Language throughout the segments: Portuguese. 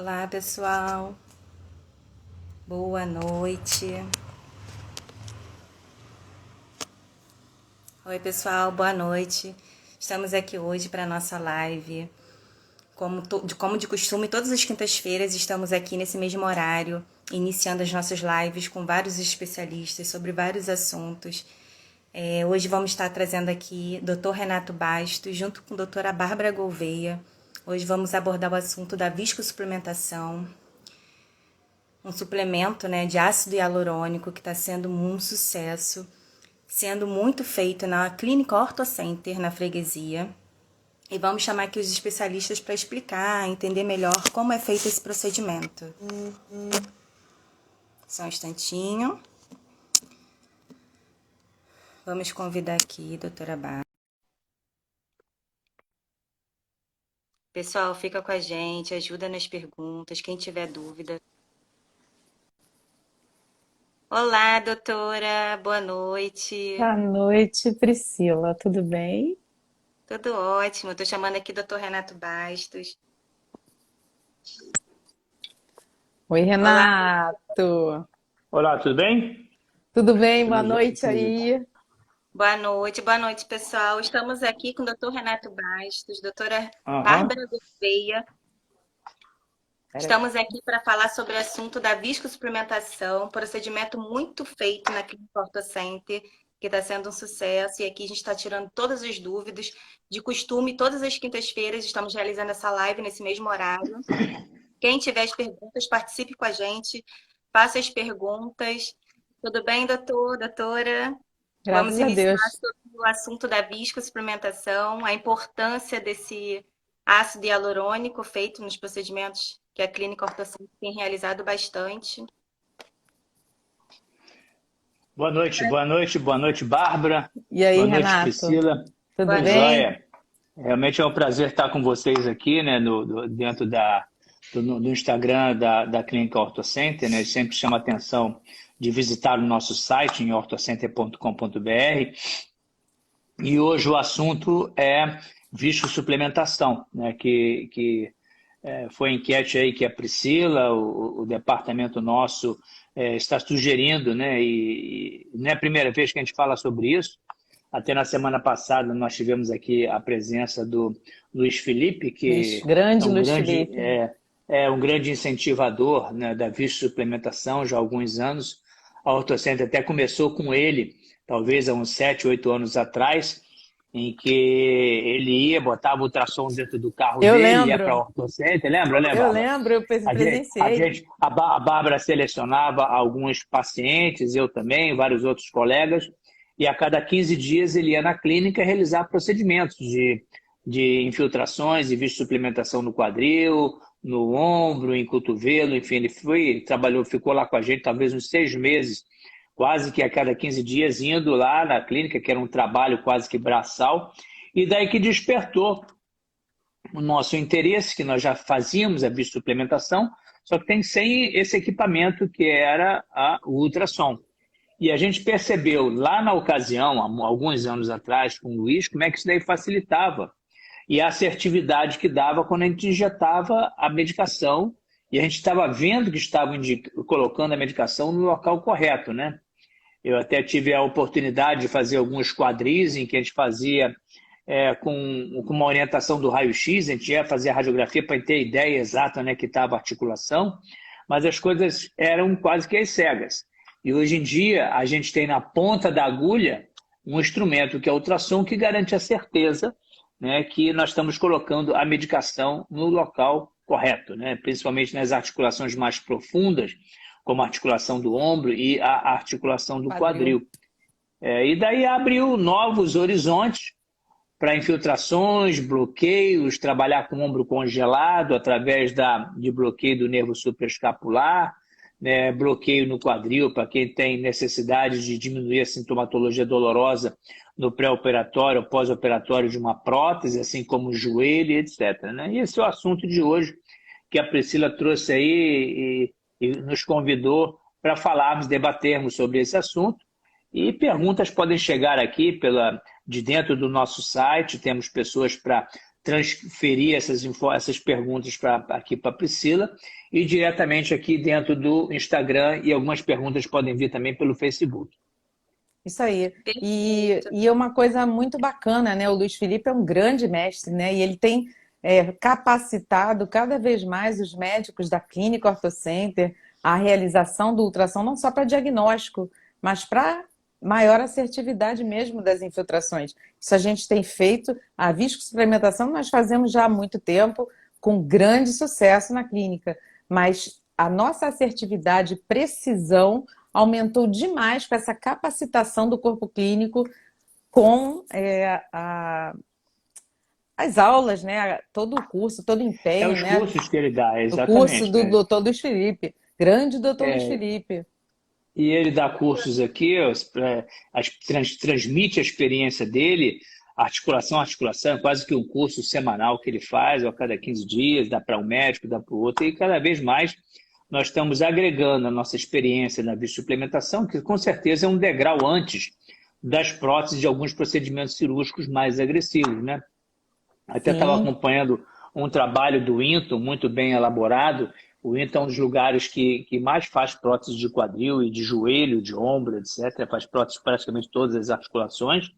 Olá, pessoal. Boa noite. Oi, pessoal. Boa noite. Estamos aqui hoje para a nossa live. Como de costume, todas as quintas-feiras estamos aqui nesse mesmo horário, iniciando as nossas lives com vários especialistas sobre vários assuntos. Hoje vamos estar trazendo aqui Dr. Renato Bastos, junto com a doutora Bárbara Gouveia. Hoje vamos abordar o assunto da viscosuplementação, um suplemento, de ácido hialurônico que está sendo um sucesso, sendo muito feito na Clínica Ortocenter, na freguesia. E vamos chamar aqui os especialistas para explicar, entender melhor como é feito esse procedimento. Só um instantinho. Vamos convidar aqui a doutora Bárbara. Pessoal, fica com a gente, ajuda nas perguntas, quem tiver dúvida. Olá, doutora, boa noite. Boa noite, Priscila. Tudo bem? Tudo ótimo. Estou chamando aqui o Dr. Renato Bastos. Oi, Olá, Renato. Olá, tudo bem? Tudo bem? Boa Temos noite aqui. aí. boa noite, pessoal. Estamos aqui com o Dr. Renato Bastos, doutora Aham. Bárbara Gouveia. Peraí. Estamos aqui para falar sobre o assunto da viscosuplementação, procedimento muito feito na Clínica Ortocenter, que está sendo um sucesso. E aqui a gente está tirando todas as dúvidas. De costume, todas as quintas-feiras estamos realizando essa live nesse mesmo horário. Quem tiver as perguntas, participe com a gente, faça as perguntas. Tudo bem, doutora? Vamos Graças a iniciar Deus. sobre o assunto da viscosuplementação, a importância desse ácido hialurônico feito nos procedimentos que a Clínica Ortocenter tem realizado bastante. Boa noite, Bárbara. E aí, Boa noite, Renato? Priscila. Tudo Boa Tudo noite. bem? jóia? Realmente é um prazer estar com vocês aqui, né, dentro do Instagram da Clínica Ortocenter, né? Sempre chama a atenção de visitar o nosso site em ortocenter.com.br. E hoje o assunto é viscosuplementação, né, foi a enquete aí que a Priscila, o departamento nosso, está sugerindo, né? E não é a primeira vez que a gente fala sobre isso. Até na semana passada nós tivemos aqui a presença do Luiz Felipe, que é Grande Luiz Felipe. um grande incentivador, né, da suplementação já há alguns anos. A Ortocenter até começou com ele, talvez há uns 7, 8 anos atrás, em que ele ia, botava o ultrassom dentro do carro Eu dele, ia para a lembro. Ortocenter, lembra, né, Eu Bárbara? lembro, eu presenciei. A Bárbara selecionava alguns pacientes, eu também, vários outros colegas, e a cada 15 dias ele ia na clínica realizar procedimentos de infiltrações e suplementação no quadril, no ombro, em cotovelo, enfim, trabalhou, ficou lá com a gente talvez uns 6 meses, quase que a cada 15 dias, indo lá na clínica, que era um trabalho quase que braçal, e daí que despertou o nosso interesse, que nós já fazíamos a suplementação, só que tem sem esse equipamento que era o ultrassom. E a gente percebeu lá na ocasião, há alguns anos atrás, com o Luiz, como é que isso daí facilitava. E a assertividade que dava quando a gente injetava a medicação e a gente estava vendo que estavam colocando a medicação no local correto, né? Eu até tive a oportunidade de fazer alguns quadris em que a gente fazia com uma orientação do raio-x, a gente ia fazer a radiografia para ter a ideia exata, né, que estava a articulação, mas as coisas eram quase que às cegas. E hoje em dia a gente tem na ponta da agulha um instrumento que é o ultrassom que garante a certeza, né, que nós estamos colocando a medicação no local correto, né, principalmente nas articulações mais profundas, como a articulação do ombro e a articulação do quadril. E daí abriu novos horizontes para infiltrações, bloqueios, trabalhar com o ombro congelado através de bloqueio do nervo supraescapular, né, bloqueio no quadril para quem tem necessidade de diminuir a sintomatologia dolorosa no pré-operatório ou pós-operatório de uma prótese, assim como o joelho, etc. Né? E esse é o assunto de hoje que a Priscila trouxe aí e nos convidou para falarmos, debatermos sobre esse assunto. E perguntas podem chegar aqui de dentro do nosso site, temos pessoas para transferir essas perguntas aqui para a Priscila e diretamente aqui dentro do Instagram, e algumas perguntas podem vir também pelo Facebook. Isso aí. E é uma coisa muito bacana, né? O Luiz Felipe é um grande mestre, né? E ele tem capacitado cada vez mais os médicos da Clínica OrtoCenter a realização do ultrassom, não só para diagnóstico, mas para maior assertividade mesmo das infiltrações. Isso a gente tem feito, a viscosuplementação nós fazemos já há muito tempo, com grande sucesso na clínica, mas a nossa assertividade e precisão aumentou demais com essa capacitação do corpo clínico com as aulas, né? Todo o curso, todo o empenho. Os cursos que ele dá, exatamente. O curso do doutor Luiz Felipe, grande doutor Luiz Felipe. E ele dá cursos aqui, transmite a experiência dele, articulação, quase que um curso semanal que ele faz, ou a cada 15 dias, dá para um médico, dá para o outro, e cada vez mais nós estamos agregando a nossa experiência na biosuplementação, que com certeza é um degrau antes das próteses de alguns procedimentos cirúrgicos mais agressivos, né? Até estava acompanhando um trabalho do Into, muito bem elaborado. O Into é um dos lugares que mais faz próteses de quadril e de joelho, de ombro, etc. Faz próteses praticamente todas as articulações,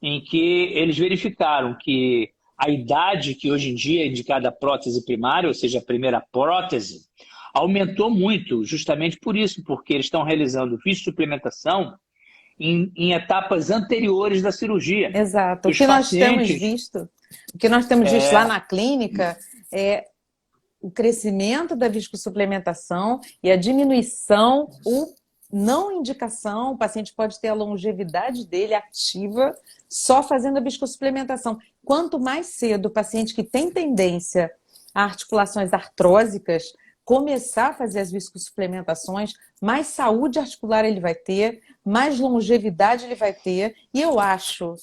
em que eles verificaram que a idade que hoje em dia é indicada a prótese primária, ou seja, a primeira prótese, aumentou muito, justamente por isso, porque eles estão realizando suplementação em etapas anteriores da cirurgia. Exato. O que nós temos visto lá na clínica é o crescimento da viscosuplementação e a diminuição ou não indicação. O paciente pode ter a longevidade dele ativa só fazendo a viscosuplementação. Quanto mais cedo o paciente que tem tendência a articulações artrósicas começar a fazer as viscosuplementações, mais saúde articular ele vai ter, mais longevidade ele vai ter. E eu acho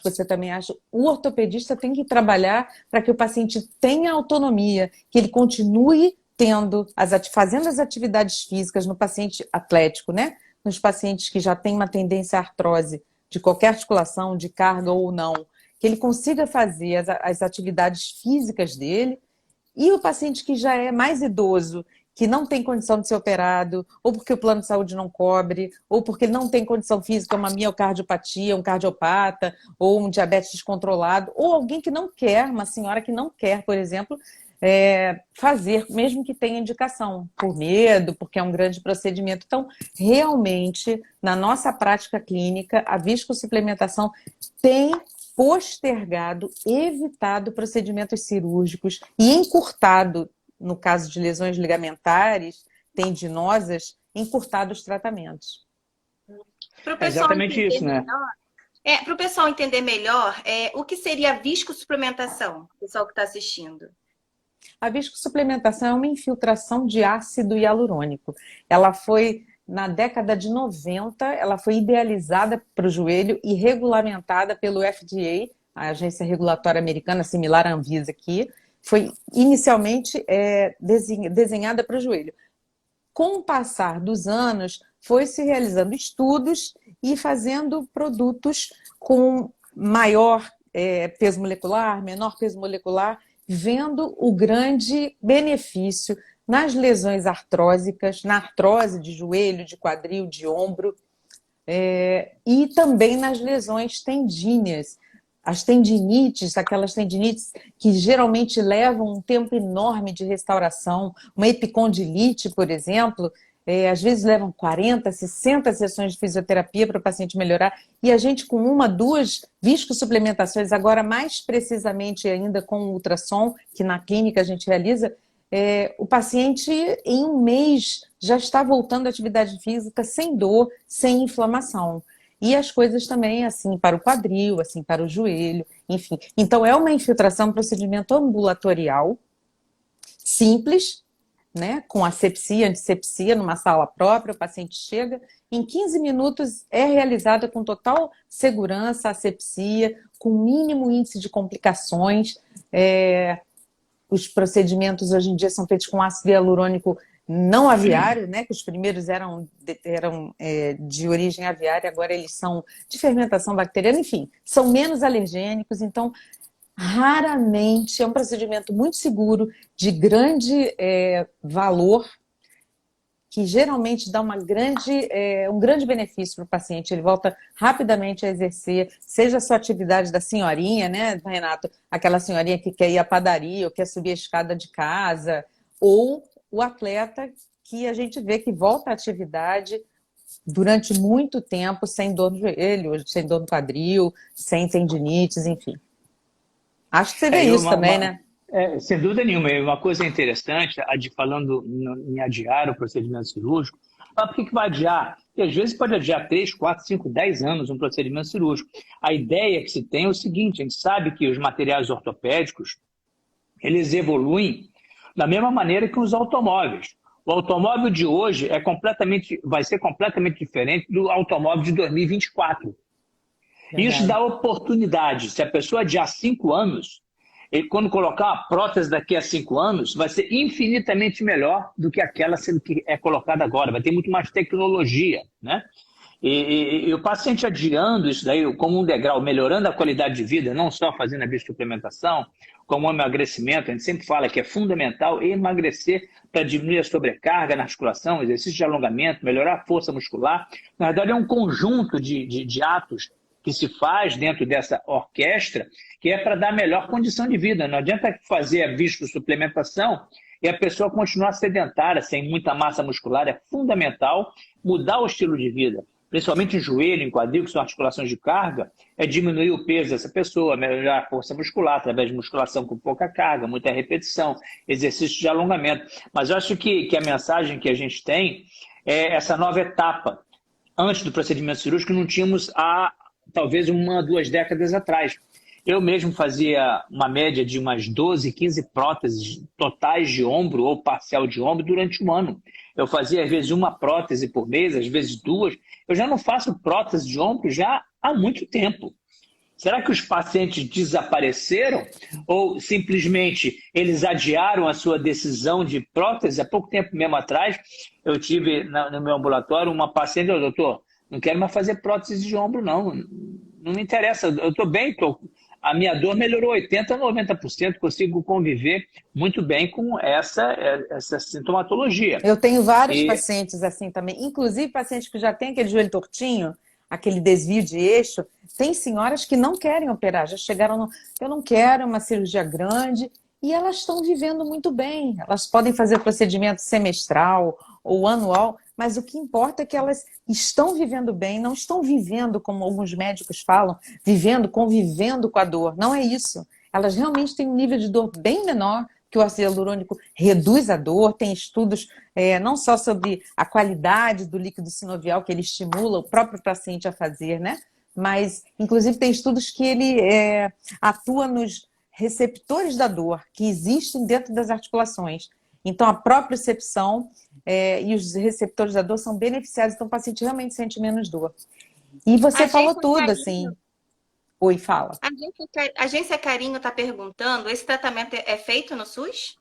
que você também acha, o ortopedista tem que trabalhar para que o paciente tenha autonomia, que ele continue fazendo as atividades físicas no paciente atlético, né? Nos pacientes que já têm uma tendência à artrose de qualquer articulação, de carga ou não, que ele consiga fazer as atividades físicas dele. E o paciente que já é mais idoso, que não tem condição de ser operado, ou porque o plano de saúde não cobre, ou porque ele não tem condição física, uma miocardiopatia, um cardiopata, ou um diabetes descontrolado, ou alguém que não quer, uma senhora que não quer, por exemplo, fazer, mesmo que tenha indicação, por medo, porque é um grande procedimento. Então, realmente, na nossa prática clínica, a viscosuplementação tem postergado, evitado procedimentos cirúrgicos e encurtado, no caso de lesões ligamentares, tendinosas, encurtado os tratamentos. É exatamente isso, né? Para o pessoal entender melhor, o que seria a viscosuplementação, o pessoal que está assistindo? A viscosuplementação é uma infiltração de ácido hialurônico. Ela foi, na década de 90, ela foi idealizada para o joelho e regulamentada pelo FDA, a agência regulatória americana, similar à Anvisa aqui, foi inicialmente desenhada para o joelho. Com o passar dos anos, foi se realizando estudos e fazendo produtos com maior peso molecular, menor peso molecular, vendo o grande benefício nas lesões artrósicas, na artrose de joelho, de quadril, de ombro, e também nas lesões tendíneas. As tendinites, aquelas tendinites que geralmente levam um tempo enorme de restauração, uma epicondilite, por exemplo, às vezes levam 40, 60 sessões de fisioterapia para o paciente melhorar, e a gente com uma, duas viscosuplementações, agora mais precisamente ainda com o ultrassom, que na clínica a gente realiza, o paciente em um mês já está voltando à atividade física sem dor, sem inflamação. E as coisas também assim para o quadril, assim para o joelho, enfim. Então é uma infiltração, um procedimento ambulatorial, simples, né, com asepsia, antisepsia, numa sala própria, o paciente chega, em 15 minutos é realizada com total segurança, asepsia, com mínimo índice de complicações. Os procedimentos hoje em dia são feitos com ácido hialurônico não aviário, né, que os primeiros eram de origem aviária, agora eles são de fermentação bacteriana, enfim, são menos alergênicos, então Raramente, é um procedimento muito seguro, de grande valor, que geralmente dá um grande benefício para o paciente. Ele volta rapidamente a exercer, seja a sua atividade da senhorinha, né, Renato? Aquela senhorinha que quer ir à padaria ou quer subir a escada de casa, ou o atleta que a gente vê que volta à atividade durante muito tempo, sem dor no joelho, sem dor no quadril, sem tendinites, enfim. Acho que você vê É, isso também, né? sem dúvida nenhuma, e uma coisa interessante, falando em adiar o procedimento cirúrgico, por que vai adiar? Porque às vezes pode adiar 3, 4, 5, 10 anos um procedimento cirúrgico. A ideia que se tem é o seguinte, a gente sabe que os materiais ortopédicos, eles evoluem da mesma maneira que os automóveis. O automóvel de hoje vai ser completamente diferente do automóvel de 2024. Isso Verdade. dá oportunidade. Se a pessoa adiar 5 anos, quando colocar uma prótese daqui a 5 anos, vai ser infinitamente melhor do que aquela sendo que é colocada agora. Vai ter muito mais tecnologia, né? E o paciente adiando isso daí como um degrau, melhorando a qualidade de vida, não só fazendo a biosuplementação, como o emagrecimento, a gente sempre fala que é fundamental emagrecer para diminuir a sobrecarga na articulação, exercício de alongamento, melhorar a força muscular. Na verdade, é um conjunto de atos que se faz dentro dessa orquestra que é para dar melhor condição de vida. Não adianta fazer a biosuplementação e a pessoa continuar sedentária, sem muita massa muscular. É fundamental mudar o estilo de vida, principalmente em joelho, em quadril, que são articulações de carga, é diminuir o peso dessa pessoa, melhorar a força muscular, através de musculação com pouca carga, muita repetição, exercício de alongamento. Mas eu acho que a mensagem que a gente tem é essa nova etapa. Antes do procedimento cirúrgico, não tínhamos há talvez 1, 2 décadas atrás. Eu mesmo fazia uma média de umas 12, 15 próteses totais de ombro ou parcial de ombro durante um ano. Eu fazia, às vezes, uma prótese por mês, às vezes 2. Eu já não faço prótese de ombro já há muito tempo. Será que os pacientes desapareceram ou simplesmente eles adiaram a sua decisão de prótese? Há pouco tempo mesmo atrás, eu tive no meu ambulatório uma paciente, doutor, não quero mais fazer prótese de ombro, não. Não me interessa, eu estou bem, a minha dor melhorou 80%, 90%, consigo conviver muito bem com essa sintomatologia. Eu tenho vários pacientes assim também, inclusive pacientes que já têm aquele joelho tortinho, aquele desvio de eixo. Tem senhoras que não querem operar, já chegaram no... Eu não quero uma cirurgia grande, e elas estão vivendo muito bem. Elas podem fazer procedimento semestral ou anual, mas o que importa é que elas estão vivendo bem, não estão vivendo, como alguns médicos falam, convivendo com a dor. Não é isso. Elas realmente têm um nível de dor bem menor, que o ácido hialurônico reduz a dor. Tem estudos não só sobre a qualidade do líquido sinovial que ele estimula o próprio paciente a fazer, né? Mas, inclusive, tem estudos que ele atua nos receptores da dor que existem dentro das articulações. Então, a propriocepção e os receptores da dor são beneficiados, então o paciente realmente sente menos dor. E você falou tudo, assim. Oi, fala. A Agência Carinho está perguntando, esse tratamento é feito no SUS?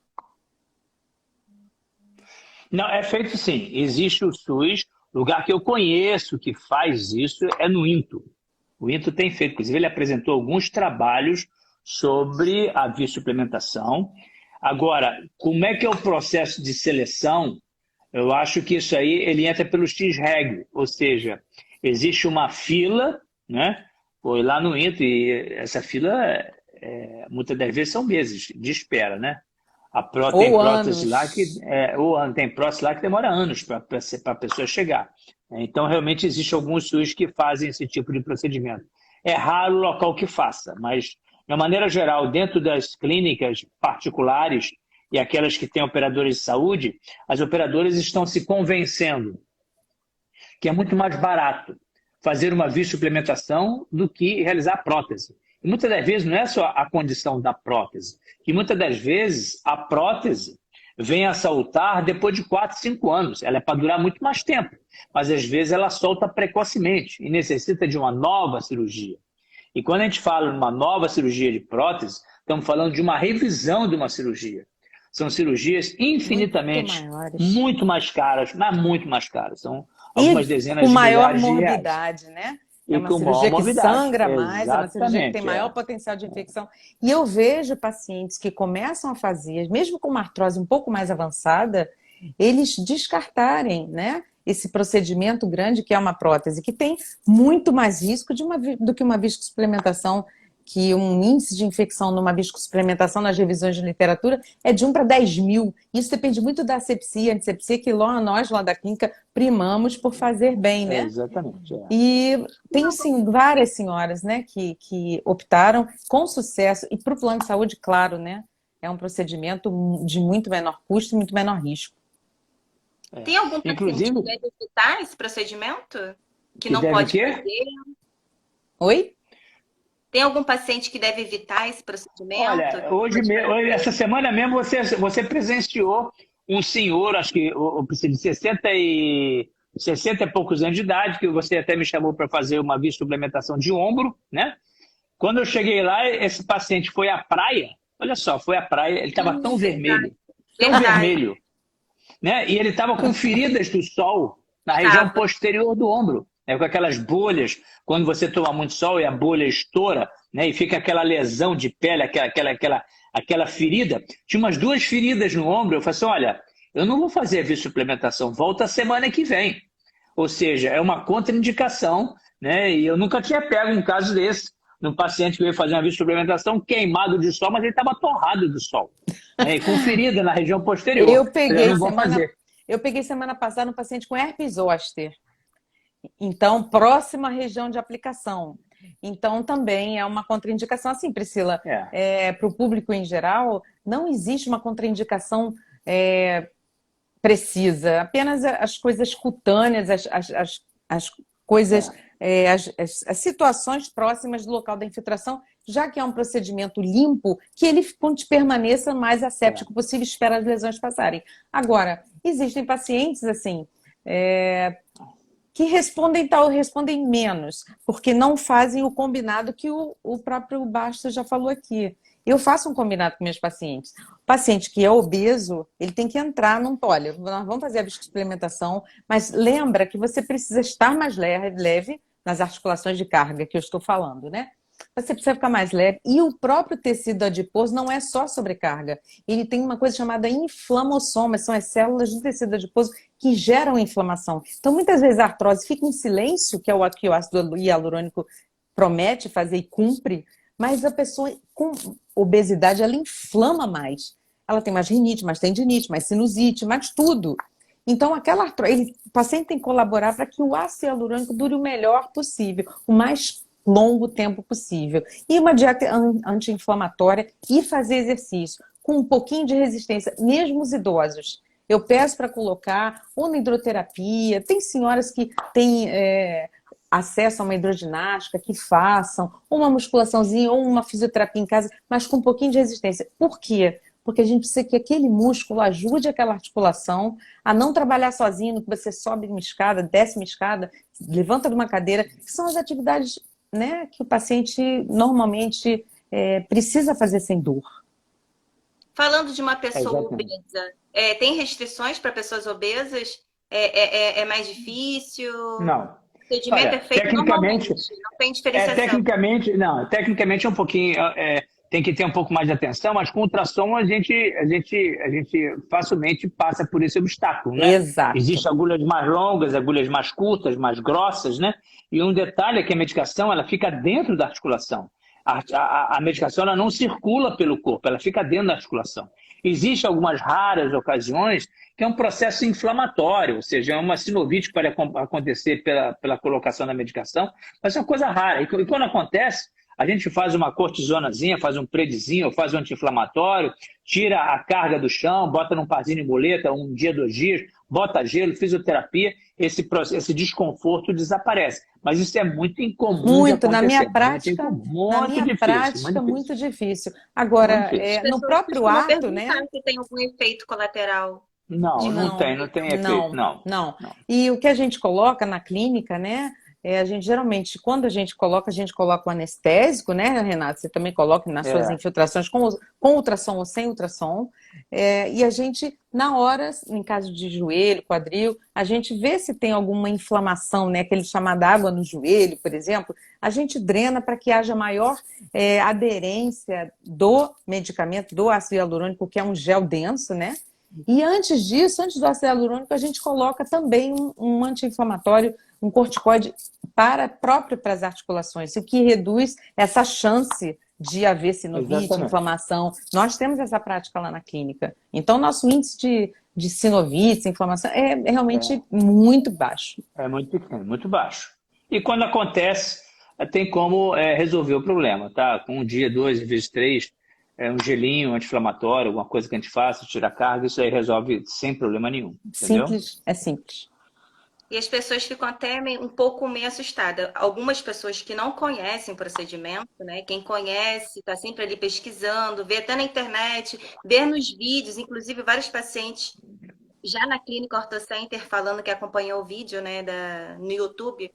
Não, é feito sim. Existe o SUS, lugar que eu conheço que faz isso é no INTO. O INTO tem feito, inclusive ele apresentou alguns trabalhos sobre a biosuplementação. Agora, como é que é o processo de seleção? Eu acho que isso aí ele entra pelo X-Reg, ou seja, existe uma fila, né? Foi lá no INTO e essa fila, muitas das vezes, são meses de espera, né? Tem prótese lá tem prótese lá que demora anos para a pessoa chegar. Então, realmente, existe alguns SUS que fazem esse tipo de procedimento. É raro o local que faça, mas, de uma maneira geral, dentro das clínicas particulares e aquelas que têm operadores de saúde, as operadoras estão se convencendo que é muito mais barato fazer uma biosuplementação do que realizar prótese. E muitas das vezes não é só a condição da prótese, que muitas das vezes a prótese vem a soltar depois de 4, 5 anos. Ela é para durar muito mais tempo, mas às vezes ela solta precocemente e necessita de uma nova cirurgia. E quando a gente fala de uma nova cirurgia de prótese, estamos falando de uma revisão de uma cirurgia. São cirurgias infinitamente muito mais caras, mas muito mais caras. São algumas dezenas de milhares de reais. Com maior morbidade, né? É E uma com maior cirurgia que morbidade. sangra mais, é uma cirurgia que tem Exatamente, maior potencial de infecção. E eu vejo pacientes que começam a fazer, mesmo com uma artrose um pouco mais avançada, eles descartarem, né, esse procedimento grande que é uma prótese, que tem muito mais risco do que uma viscosuplementação, que um índice de infecção numa viscosuplementação nas revisões de literatura é de 1 para 10 mil. Isso depende muito da asepsia, antisepsia, que nós lá da clínica primamos por fazer bem, né? exatamente. E tem, sim, várias senhoras, né, que optaram com sucesso, e para o plano de saúde, claro, né, é um procedimento de muito menor custo e muito menor risco. Tem algum paciente Inclusive, que deve evitar esse procedimento? Que que não deve o pode quê? fazer? Oi? Tem algum paciente que deve evitar esse procedimento? Olha, essa semana mesmo você presenciou um senhor, acho que de 60 e poucos anos de idade, que você até me chamou para fazer uma suplementação de ombro, né? Quando eu cheguei lá, esse paciente foi à praia, olha só, foi à praia, ele estava tão vermelho, tão vermelho, né? E ele estava com feridas do sol na região posterior do ombro, né? Com aquelas bolhas, quando você toma muito sol e a bolha estoura, né? E fica aquela lesão de pele, aquela ferida. Tinha umas 2 feridas no ombro. Eu falei assim, olha, eu não vou fazer a suplementação, volta a semana que vem. Ou seja, é uma contraindicação, né? E eu nunca tinha pego um caso desse, num paciente que veio fazer uma suplementação queimado de sol, mas ele estava torrado do sol, né? E com ferida na região posterior. Eu peguei semana passada um paciente com herpes zoster. Então, próxima região de aplicação. Então, também é uma contraindicação. Assim, Priscila, para o público em geral, não existe uma contraindicação precisa. Apenas as coisas cutâneas, as coisas, as situações próximas do local da infiltração, já que é um procedimento limpo, que ele permaneça o mais asséptico possível, espera as lesões passarem. Agora, existem pacientes, assim, que respondem menos, porque não fazem o combinado que o próprio Bastos já falou aqui. Eu faço um combinado com meus pacientes. O paciente que é obeso, ele tem que entrar num... Olha, nós vamos fazer a suplementação, mas lembra que você precisa estar mais leve nas articulações de carga que eu estou falando, né? Você precisa ficar mais leve. E o próprio tecido adiposo não é só sobrecarga. Ele tem uma coisa chamada inflamossomas, são as células do tecido adiposo que geram inflamação. Então, muitas vezes a artrose fica em silêncio, que é o que o ácido hialurônico promete fazer e cumpre, mas a pessoa com obesidade, ela inflama mais. Ela tem mais rinite, mais tendinite, mais sinusite, mais tudo. Então, o paciente tem que colaborar para que o ácido hialurônico dure o melhor possível, o mais longo tempo possível. E uma dieta anti-inflamatória e fazer exercício com um pouquinho de resistência, mesmo os idosos. Eu peço para colocar ou na hidroterapia, tem senhoras que têm acesso a uma hidroginástica, que façam, ou uma musculaçãozinha, ou uma fisioterapia em casa, mas com um pouquinho de resistência. Por quê? Porque a gente precisa que aquele músculo ajude aquela articulação a não trabalhar sozinho, que você sobe uma escada, desce uma escada, levanta de uma cadeira, que são as atividades, né, que o paciente normalmente precisa fazer sem dor. Falando de uma pessoa obesa, tem restrições para pessoas obesas? É mais difícil? Não. O procedimento é feito tecnicamente, normalmente, não tem diferenciação. Tecnicamente é um pouquinho... tem que ter um pouco mais de atenção, mas com o ultrassom a gente facilmente passa por esse obstáculo, né? Exato. Existem agulhas mais longas, agulhas mais curtas, mais grossas, né? E um detalhe é que a medicação ela fica dentro da articulação. A medicação ela não circula pelo corpo, ela fica dentro da articulação. Existem algumas raras ocasiões que é um processo inflamatório, ou seja, é uma sinovite que pode acontecer pela colocação da medicação, mas é uma coisa rara. E quando acontece, a gente faz uma cortisonazinha, faz um predizinho, faz um anti-inflamatório, tira a carga do chão, bota num parzinho de boleta, 1 dia, 2 dias, bota gelo, fisioterapia, esse desconforto desaparece. Mas isso é muito incomum. Muito, na minha prática, muito difícil. Agora, no próprio ato, né? Se tem algum efeito colateral. Não tem efeito, não. E o que a gente coloca na clínica, né? a gente geralmente, quando a gente coloca o anestésico, né, Renato? Você também coloca nas suas É, infiltrações com ultrassom ou sem ultrassom. E a gente, na hora, em caso de joelho, quadril, a gente vê se tem alguma inflamação, né? Aquele chamado água no joelho, por exemplo, a gente drena para que haja maior aderência do medicamento, do ácido hialurônico, que é um gel denso, né? E antes disso, antes do ácido hialurônico, a gente coloca também um anti-inflamatório, um corticoide próprio para as articulações, o que reduz essa chance de haver sinovite, exatamente. inflamação. Nós temos essa prática lá na clínica. Então, nosso índice de sinovite, inflamação, é realmente muito baixo. É muito pequeno, muito baixo. E quando acontece, tem como resolver o problema, tá? Com um dia, dois, às vezes três, um gelinho um anti-inflamatório, alguma coisa que a gente faça, tira a carga, isso aí resolve sem problema nenhum, entendeu? Simples, é simples. E as pessoas ficam até um pouco meio assustadas. Algumas pessoas que não conhecem o procedimento, né? Quem conhece, está sempre ali pesquisando, vê até na internet, vê nos vídeos, inclusive vários pacientes já na clínica OrthoCenter falando que acompanhou o vídeo, né, no YouTube.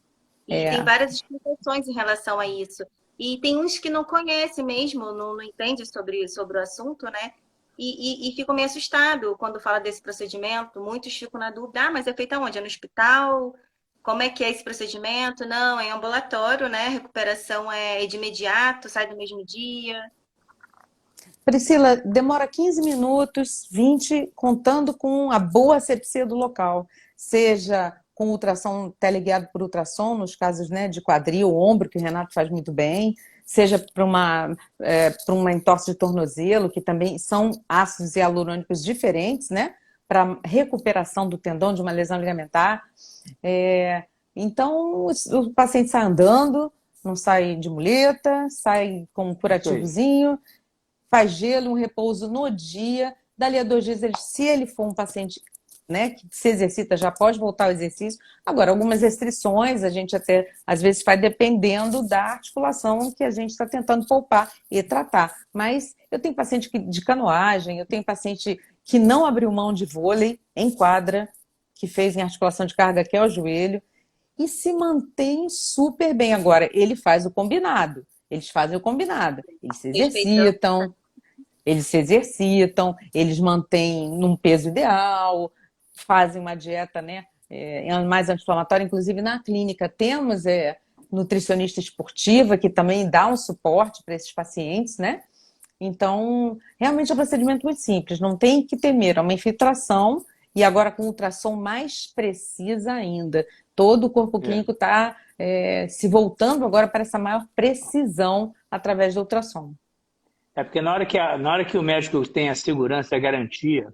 E tem É. várias explicações em relação a isso. E tem uns que não conhecem mesmo, não entendem sobre o assunto, né? E ficam meio assustados quando fala desse procedimento. Muitos ficam na dúvida, mas é feito aonde? É no hospital? Como é que é esse procedimento? Não, é em ambulatório, né? A recuperação é de imediato, sai do mesmo dia. Priscila, demora 15 minutos, 20, contando com a boa asepsia do local, seja com ultrassom teleguiado por ultrassom, nos casos, né, de quadril, ombro, que o Renato faz muito bem, seja para uma entorse de tornozelo, que também são ácidos hialurônicos diferentes, né, para recuperação do tendão de uma lesão ligamentar. Então, o paciente sai andando, não sai de muleta, sai com um Isso aí. curativozinho, faz gelo, um repouso no dia. Dali a 2 dias, se ele for um paciente, né, que se exercita, já pode voltar ao exercício. Agora, algumas restrições a gente até, às vezes, faz dependendo da articulação que a gente está tentando poupar e tratar. Mas eu tenho paciente de canoagem, eu tenho paciente que não abriu mão de vôlei em quadra, que fez em articulação de carga, que é o joelho, e se mantém super bem. Agora, ele faz o combinado. Eles fazem o combinado. Respeitando. Eles se exercitam, eles mantêm num peso ideal, fazem uma dieta, né, mais anti-inflamatória. Inclusive, na clínica, temos nutricionista esportiva, que também dá um suporte para esses pacientes, né? Então, realmente é um procedimento muito simples, não tem que temer, é uma infiltração e agora com ultrassom mais precisa ainda. Todo o corpo clínico está se voltando agora para essa maior precisão através do ultrassom. Porque na hora que o médico tem a segurança, a garantia,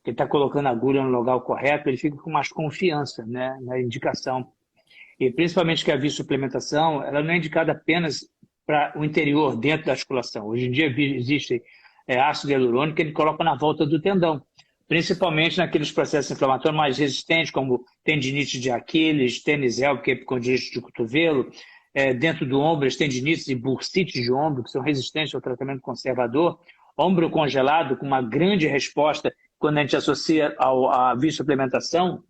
que ele está colocando a agulha no lugar correto, ele fica com mais confiança, né, na indicação. E principalmente que a suplementação, ela não é indicada apenas para o interior, dentro da articulação. Hoje em dia existe ácido hialurônico que ele coloca na volta do tendão, principalmente naqueles processos inflamatórios mais resistentes, como tendinite de Aquiles, tênis élboco, que é epicondilite de cotovelo, dentro do ombro, as tendinites e bursite de ombro, que são resistentes ao tratamento conservador, ombro congelado, com uma grande resposta quando a gente associa à suplementação.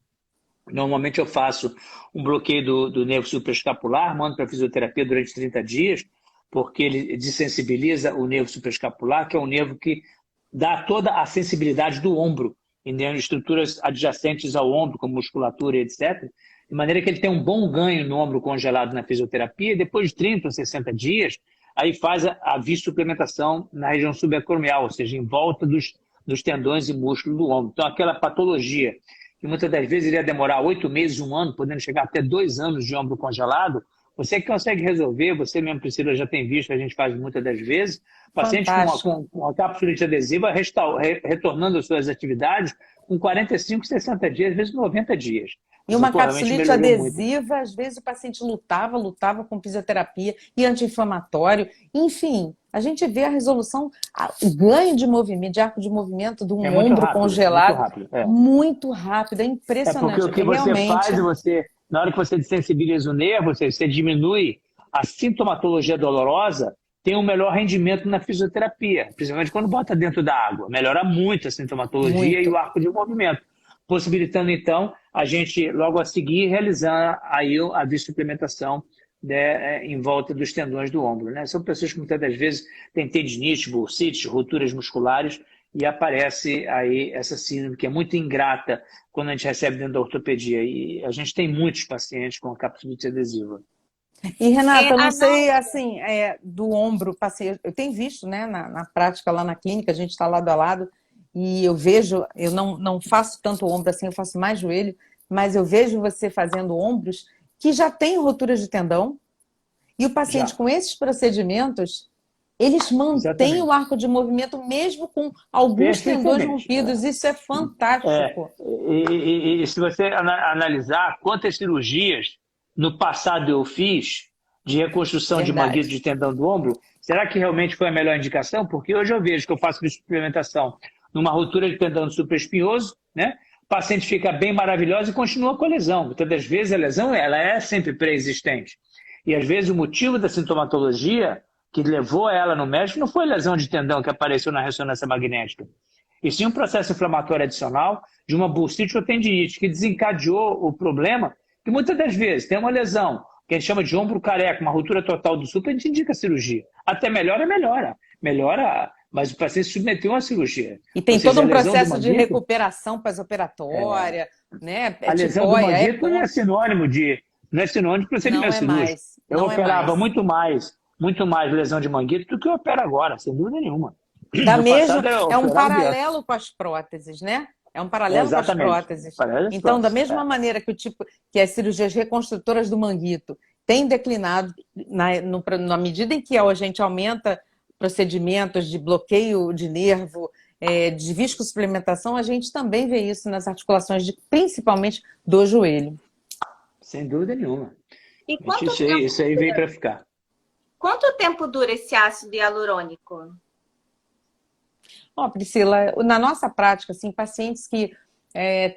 Normalmente eu faço um bloqueio do nervo supraescapular, mando para a fisioterapia durante 30 dias, porque ele desensibiliza o nervo supraescapular, que é o nervo que dá toda a sensibilidade do ombro, em estruturas adjacentes ao ombro, como musculatura e etc., de maneira que ele tem um bom ganho no ombro congelado na fisioterapia, e depois de 30 ou 60 dias, aí faz a suplementação na região subacromial, ou seja, em volta dos tendões e músculos do ombro. Então, aquela patologia que muitas das vezes iria demorar 8 meses, 1 ano, podendo chegar até 2 anos de ombro congelado, você que consegue resolver, você mesmo, Priscila, já tem visto, a gente faz muitas das vezes, paciente com uma cápsula de adesiva retornando às suas atividades com 45, 60 dias, às vezes 90 dias. E uma capsulite adesiva, às vezes o paciente lutava com fisioterapia e anti-inflamatório. Enfim, a gente vê a resolução, o ganho de movimento, de arco de movimento de um ombro rápido, congelado. Muito rápido, é impressionante. Porque o que você faz, na hora que você desensibiliza o nervo, você diminui a sintomatologia dolorosa, tem um melhor rendimento na fisioterapia, principalmente quando bota dentro da água. Melhora muito a sintomatologia e o arco de movimento. possibilitando então a gente logo a seguir realizar aí a suplementação, né, em volta dos tendões do ombro, né? São pessoas que muitas das vezes têm tendinite, bursite, rupturas musculares e aparece aí essa síndrome que é muito ingrata quando a gente recebe dentro da ortopedia. E a gente tem muitos pacientes com capsulite adesiva. E, Renata, eu não sei, assim, do ombro, eu tenho visto, né, na prática lá na clínica, a gente está lado a lado, e eu vejo, eu não faço tanto ombro assim, eu faço mais joelho, mas eu vejo você fazendo ombros que já tem rotura de tendão, e o paciente com esses procedimentos, eles mantêm o arco de movimento mesmo com alguns tendões rompidos. Isso é fantástico. E se você analisar quantas cirurgias no passado eu fiz de reconstrução de manguito de tendão do ombro, será que realmente foi a melhor indicação? Porque hoje eu vejo que eu faço suplementação numa ruptura de tendão supraespinhoso, né? O paciente fica bem maravilhoso e continua com a lesão. Muitas das vezes a lesão ela é sempre pré-existente. E às vezes o motivo da sintomatologia que levou ela no médico não foi lesão de tendão que apareceu na ressonância magnética, e sim um processo inflamatório adicional de uma bursite ou tendinite que desencadeou o problema, que muitas das vezes tem uma lesão que a gente chama de ombro careca, uma ruptura total do supra, a gente indica a cirurgia. Até melhora, mas o paciente se submeteu a uma cirurgia. E tem todo um processo de recuperação pós-operatória, né? A lesão do manguito não é sinônimo de procedimento cirúrgico. Eu operava muito mais lesão de manguito do que eu opero agora, sem dúvida nenhuma. É um paralelo com as próteses, né? É um paralelo com as próteses. Então, da mesma maneira que as cirurgias reconstrutoras do manguito têm declinado na medida em que a gente aumenta procedimentos de bloqueio de nervo, de viscosuplementação, a gente também vê isso nas articulações, principalmente do joelho. Sem dúvida nenhuma. Isso aí veio para ficar. Quanto tempo dura esse ácido hialurônico? Priscila, na nossa prática, assim, pacientes que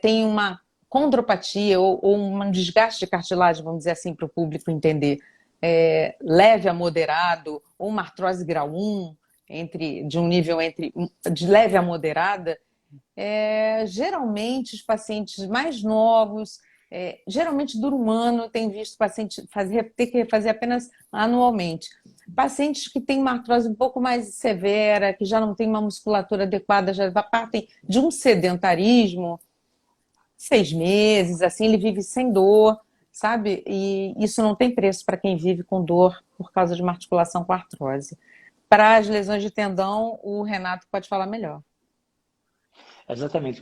têm uma condropatia ou um desgaste de cartilagem, vamos dizer assim, para o público entender, leve a moderado, ou uma artrose grau 1, de um nível de leve a moderada, geralmente os pacientes mais novos, geralmente dura um ano, tem visto paciente ter que fazer apenas anualmente. Pacientes que têm uma artrose um pouco mais severa, que já não tem uma musculatura adequada, já partem de um sedentarismo, 6 meses, assim, ele vive sem dor, sabe? E isso não tem preço para quem vive com dor por causa de uma articulação com artrose. Para as lesões de tendão, o Renato pode falar melhor. Exatamente,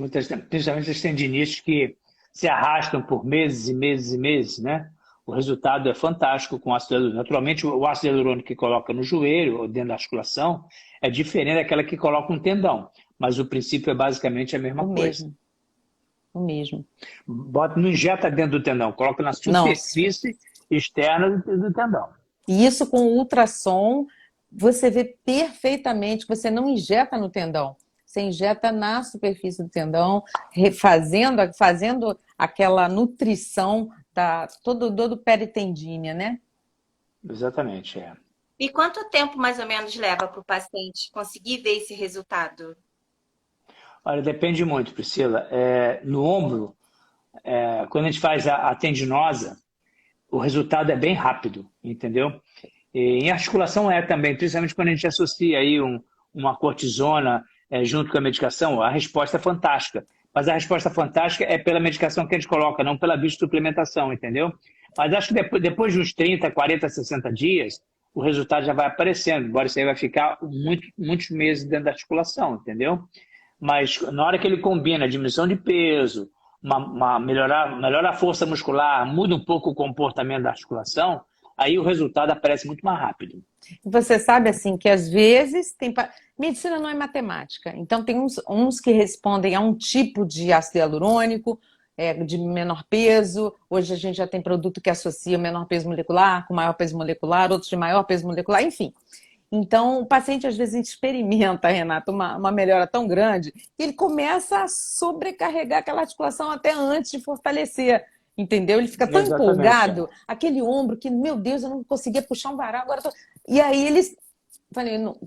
principalmente as tendinites que se arrastam por meses e meses e meses, né? O resultado é fantástico com ácido hialurônico. Naturalmente, o ácido hialurônico que coloca no joelho ou dentro da articulação é diferente daquela que coloca no tendão, mas o princípio é basicamente a mesma coisa. O mesmo. Não injeta dentro do tendão, coloca na superfície externa do tendão. E isso com o ultrassom, você vê perfeitamente que você não injeta no tendão. Você injeta na superfície do tendão, fazendo aquela nutrição todo peritendínea, né? Exatamente, E quanto tempo mais ou menos leva para o paciente conseguir ver esse resultado? Olha, depende muito, Priscila. No ombro, quando a gente faz a tendinosa, o resultado é bem rápido, entendeu? E em articulação também, principalmente quando a gente associa aí uma cortisona junto com a medicação, a resposta é fantástica. Mas a resposta fantástica é pela medicação que a gente coloca, não pela suplementação, entendeu? Mas acho que depois de uns 30, 40, 60 dias, o resultado já vai aparecendo, embora isso aí vai ficar muitos meses dentro da articulação, entendeu? Mas na hora que ele combina a diminuição de peso, melhorar a força muscular, muda um pouco o comportamento da articulação, aí o resultado aparece muito mais rápido. Você sabe, assim, que às vezes medicina não é matemática. Então, tem uns que respondem a um tipo de ácido hialurônico, de menor peso. Hoje a gente já tem produto que associa menor peso molecular com maior peso molecular, outros de maior peso molecular, enfim. Então, o paciente às vezes experimenta, Renato, uma melhora tão grande que ele começa a sobrecarregar aquela articulação até antes de fortalecer. Entendeu? Ele fica tão empolgado, aquele ombro que, meu Deus, eu não conseguia puxar um varal, agora E aí ele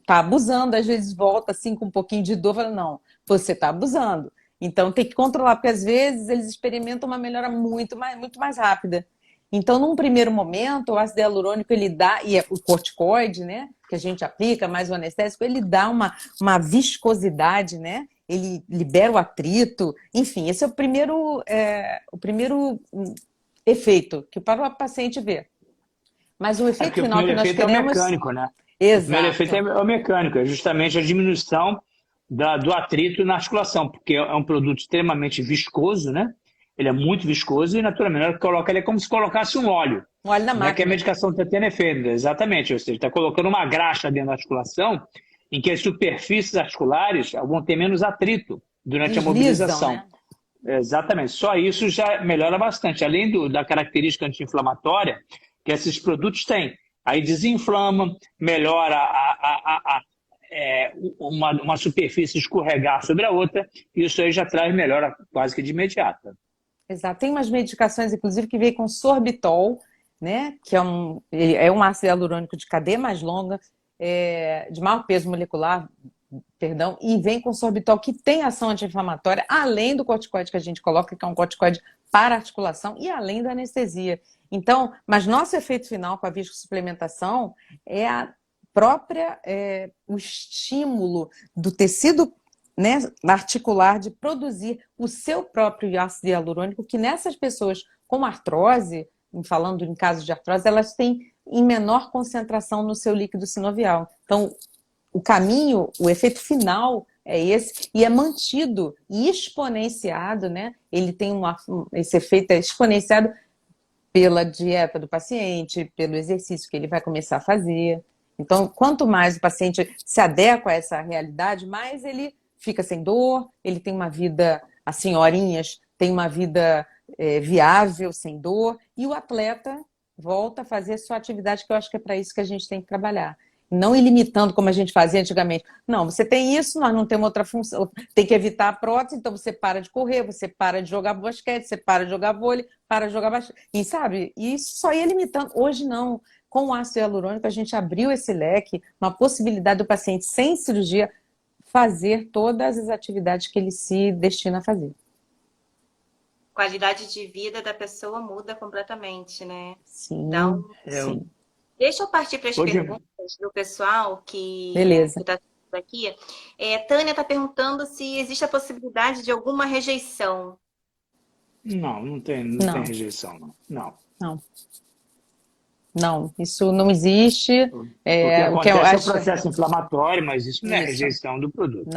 tá abusando, às vezes volta assim com um pouquinho de dor, fala, não, você tá abusando. Então tem que controlar, porque às vezes eles experimentam uma melhora muito mais rápida. Então, num primeiro momento, o ácido hialurônico, ele dá, e o corticoide, né, que a gente aplica, mais o anestésico, ele dá uma viscosidade, né? Ele libera o atrito, enfim, esse é o primeiro efeito que para o paciente ver. Mas o efeito Porque o final que primeiro nós efeito é o queremos... mecânico, né? O primeiro efeito Exato. é o mecânico, é justamente a diminuição do atrito na articulação, porque é um produto extremamente viscoso, né? Ele é muito viscoso e, naturalmente, na hora que coloca ele é como se colocasse um óleo. Um óleo na Não é que a máquina. medicação está tendo efeito, exatamente. Ou seja, está colocando uma graxa dentro da articulação em que as superfícies articulares vão ter menos atrito durante a Deslizam, mobilização. né? Exatamente. Só isso já melhora bastante. Além da característica anti-inflamatória que esses produtos têm. Aí desinflama, melhora uma superfície escorregar sobre a outra, e isso aí já traz melhora quase que de imediata. Exato. Tem umas medicações, inclusive, que vêm com sorbitol, né? Que é um ácido hialurônico de cadeia mais longa, de maior peso molecular, perdão, e vem com sorbitol que tem ação anti-inflamatória, além do corticoide que a gente coloca, que é um corticoide para articulação, e além da anestesia. Então, mas nosso efeito final com a viscosuplementação é a própria, o estímulo do tecido, né, articular de produzir o seu próprio ácido hialurônico, que nessas pessoas com artrose, falando em casos de artrose, elas têm em menor concentração no seu líquido sinovial. Então, o caminho, o efeito final é esse, e é mantido e exponenciado, né? Ele tem esse efeito exponenciado pela dieta do paciente, pelo exercício que ele vai começar a fazer. Então, quanto mais o paciente se adequa a essa realidade, mais ele fica sem dor, ele tem uma vida, as senhorinhas têm uma vida viável, sem dor, e o atleta volta a fazer a sua atividade, que eu acho que é para isso que a gente tem que trabalhar. Não ilimitando como a gente fazia antigamente. Não, você tem isso, nós não temos outra função. Tem que evitar a prótese, então você para de correr, você para de jogar basquete, você para de jogar vôlei, para de jogar basquete. E sabe, isso só ia limitando. Hoje não. Com o ácido hialurônico, a gente abriu esse leque, uma possibilidade do paciente sem cirurgia fazer todas as atividades que ele se destina a fazer. Qualidade de vida da pessoa muda completamente, né? Sim, Então, sim. deixa eu partir para as Hoje, perguntas do pessoal que Beleza. está aqui. Tânia está perguntando se existe a possibilidade de alguma rejeição. não tem Não. rejeição, não. Não, isso não existe. O que O que eu acontece é o acho... processo inflamatório, mas isso não é Isso. rejeição do produto.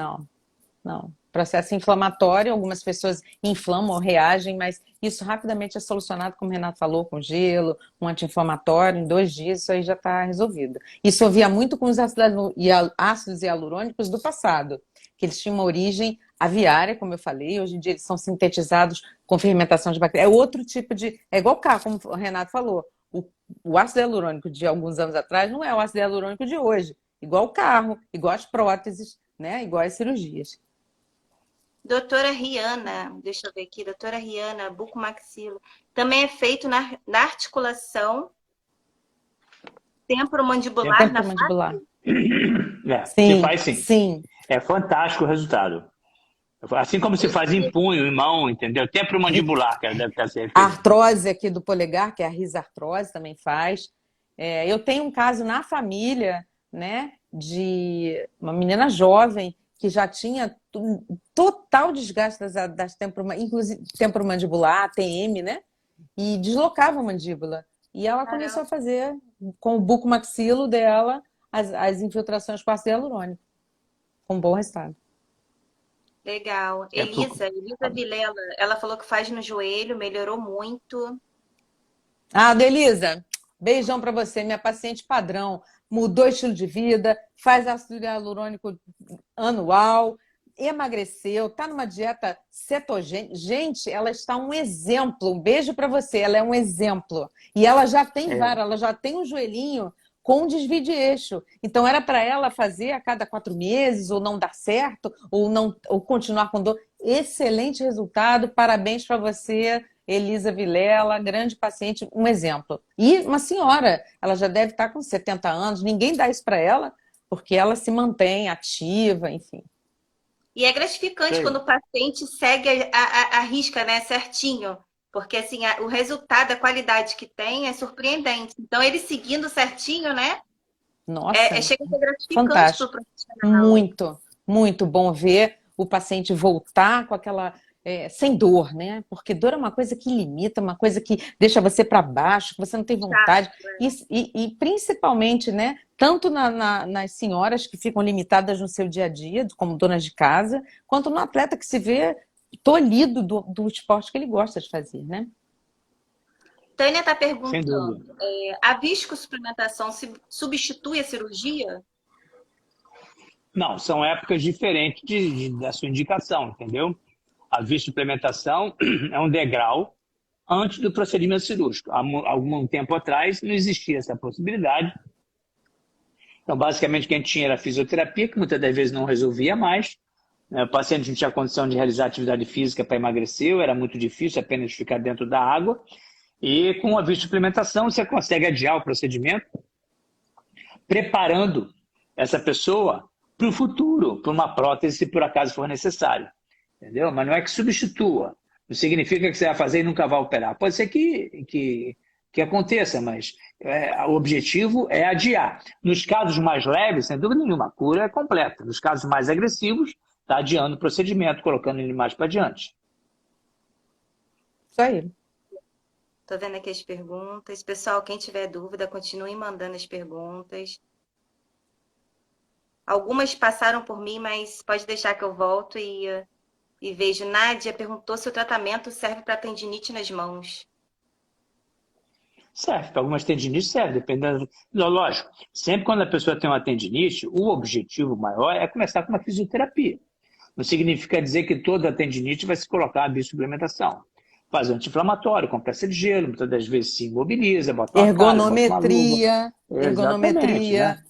Não. Processo inflamatório, algumas pessoas inflamam ou reagem, mas isso rapidamente é solucionado, como o Renato falou, com gelo, um anti-inflamatório, em 2 dias isso aí já está resolvido. Isso eu via muito com os ácidos hialurônicos do passado, que eles tinham uma origem aviária, como eu falei, hoje em dia eles são sintetizados com fermentação de bactérias. É outro tipo de... É igual o carro, como o Renato falou. O ácido hialurônico de alguns anos atrás não é o ácido hialurônico de hoje. Igual o carro, igual as próteses, né? Igual as cirurgias. Doutora Riana, deixa eu ver aqui, doutora Riana, bucomaxilo, também é feito na articulação temporomandibular na Temporomandibular. Se faz sim. Sim. É fantástico o resultado. Assim como se faz em punho, em mão, entendeu? Temporomandibular, que deve estar sendo feito. A artrose aqui do polegar, que é a risartrose, também faz. Eu tenho um caso na família, né, de uma menina jovem que já tinha total desgaste das inclusive temporomandibular, TM, né? E deslocava a mandíbula. E ela começou a fazer, com o bucomaxilo dela, as infiltrações com ácido hialurônico, com bom resultado. Legal. Elisa Vilela, ela falou que faz no joelho, melhorou muito. Delisa, beijão para você, minha paciente padrão. Mudou estilo de vida, faz ácido hialurônico anual, emagreceu, está numa dieta cetogênica. Gente, ela está um exemplo. Um beijo para você, ela é um exemplo. E ela já tem ela já tem um joelhinho com desvio de eixo. Então, era para ela fazer a cada 4 meses, ou não dar certo, ou continuar com dor. Excelente resultado, parabéns para você, Elisa Vilela, grande paciente, um exemplo. E uma senhora, ela já deve estar com 70 anos, ninguém dá isso para ela, porque ela se mantém ativa, enfim. E é gratificante Sei. quando o paciente segue a risca, né, certinho. Porque assim, o resultado, a qualidade que tem é surpreendente. Então, ele seguindo certinho, né? Nossa, Chega a ser gratificante para o fantástico. profissional. Muito, muito bom ver o paciente voltar com aquela. Sem dor, né? Porque dor é uma coisa que limita, uma coisa que deixa você para baixo, que você não tem vontade. E principalmente, né? Tanto nas senhoras que ficam limitadas no seu dia a dia, como donas de casa, quanto no atleta que se vê tolhido do esporte que ele gosta de fazer, né? Tânia está Sem dúvida. perguntando, a viscosuplementação substitui a cirurgia? Não, são épocas diferentes da sua indicação, entendeu? A suplementação é um degrau antes do procedimento cirúrgico. Há algum tempo atrás não existia essa possibilidade. Então, basicamente, o que a gente tinha era a fisioterapia, que muitas das vezes não resolvia mais. O paciente não tinha condição de realizar atividade física para emagrecer, era muito difícil apenas ficar dentro da água. E com a suplementação você consegue adiar o procedimento, preparando essa pessoa para o futuro, para uma prótese, se por acaso for necessário. Entendeu? Mas não é que substitua. Não significa que você vai fazer e nunca vai operar. Pode ser que aconteça, mas o objetivo é adiar. Nos casos mais leves, sem dúvida nenhuma, a cura é completa. Nos casos mais agressivos, está adiando o procedimento, colocando ele mais para adiante. Isso aí. Estou vendo aqui as perguntas. Pessoal, quem tiver dúvida, continue mandando as perguntas. Algumas passaram por mim, mas pode deixar que eu volto e vejo. Nádia perguntou se o tratamento serve para tendinite nas mãos. Serve, para algumas tendinites serve, dependendo. Lógico, sempre quando a pessoa tem uma tendinite, o objetivo maior é começar com uma fisioterapia. Não significa dizer que toda a tendinite vai se colocar a bissuplementação. Faz anti-inflamatório, compressa de gelo, muitas das vezes se imobiliza, bota uma ergonometria, né?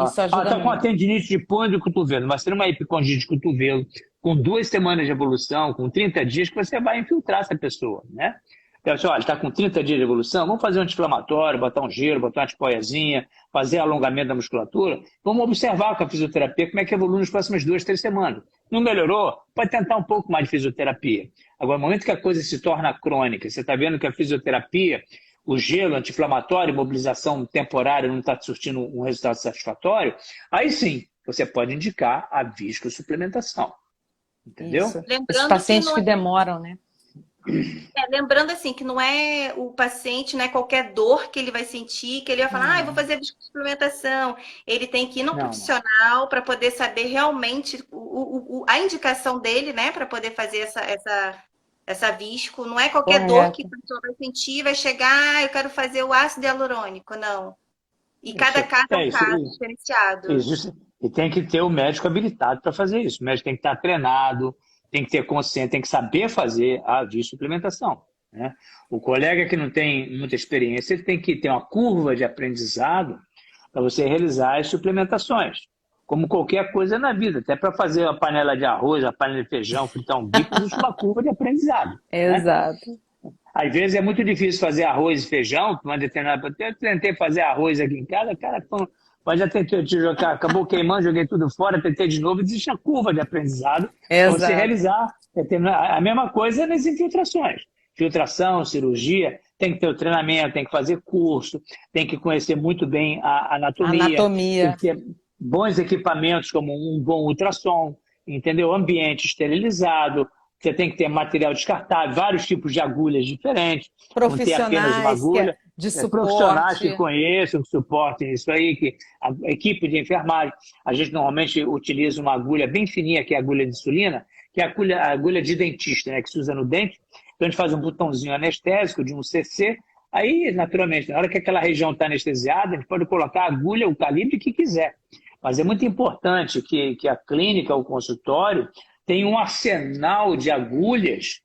Isso ajuda Está com uma muito. tendinite de punho de cotovelo, mas tem uma epicondite de cotovelo, com 2 semanas de evolução, com 30 dias, que você vai infiltrar essa pessoa, né? Então, olha, está com 30 dias de evolução, vamos fazer um anti-inflamatório, botar um gelo, botar uma antipoiazinha, fazer alongamento da musculatura. Vamos observar com a fisioterapia como é que evolui nas próximas 2, 3 semanas. Não melhorou? Pode tentar um pouco mais de fisioterapia. Agora, no momento que a coisa se torna crônica, você está vendo que a fisioterapia, o gelo anti-inflamatório, mobilização temporária não está surtindo um resultado satisfatório, aí sim, você pode indicar a viscosuplementação. Entendeu? Isso. Os pacientes que demoram, né? Lembrando assim, que não é o paciente, não é qualquer dor que ele vai sentir, que ele vai falar, eu vou fazer suplementação. Ele tem que ir no profissional para poder saber realmente a indicação dele, né? Para poder fazer essa visco. Não é qualquer dor que a pessoa vai sentir, vai chegar, eu quero fazer o ácido hialurônico, não. E cada caso é um caso diferenciado. Isso. E tem que ter o médico habilitado para fazer isso. O médico tem que estar treinado, tem que ter consciência, tem que saber fazer a suplementação, né? O colega que não tem muita experiência, ele tem que ter uma curva de aprendizado para você realizar as suplementações. Como qualquer coisa na vida, até para fazer uma panela de arroz, uma panela de feijão, fritar um bico, existe uma curva de aprendizado. Exato. Né? Às vezes é muito difícil fazer arroz e feijão, uma determinada. Eu tentei fazer arroz aqui em casa, cara, mas já tentei te jogar, acabou queimando, joguei tudo fora, tentei de novo, existe a curva de aprendizado para você realizar. A mesma coisa nas infiltrações. Filtração, cirurgia, tem que ter o treinamento, tem que fazer curso, tem que conhecer muito bem a anatomia. Tem que ter bons equipamentos, como um bom ultrassom, entendeu? Ambiente esterilizado, você tem que ter material descartável, vários tipos de agulhas diferentes. Não ter apenas uma agulha. De suporte. Profissionais que conheçam, que suportem isso aí, que a equipe de enfermagem, a gente normalmente utiliza uma agulha bem fininha, que é a agulha de insulina, que é a agulha de dentista, né, que se usa no dente. Então a gente faz um botãozinho anestésico de um CC, aí naturalmente, na hora que aquela região está anestesiada, a gente pode colocar a agulha, o calibre que quiser. Mas é muito importante que a clínica, o consultório, tenha um arsenal de agulhas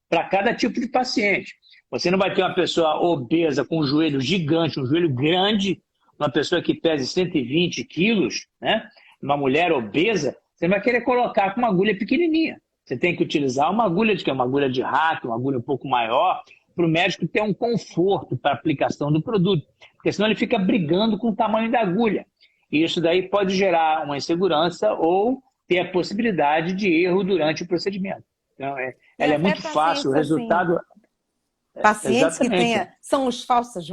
para cada tipo de paciente. Você não vai ter uma pessoa obesa com um joelho gigante, um joelho grande, uma pessoa que pesa 120 quilos, né? Uma mulher obesa, você não vai querer colocar com uma agulha pequenininha. Você tem que utilizar uma agulha de rato, uma agulha um pouco maior, para o médico ter um conforto para a aplicação do produto. Porque senão ele fica brigando com o tamanho da agulha. E isso daí pode gerar uma insegurança ou ter a possibilidade de erro durante o procedimento. Então, E ela é até muito fácil, o pacientes assim, resultado... pacientes que Exatamente. tenha, são os falsas,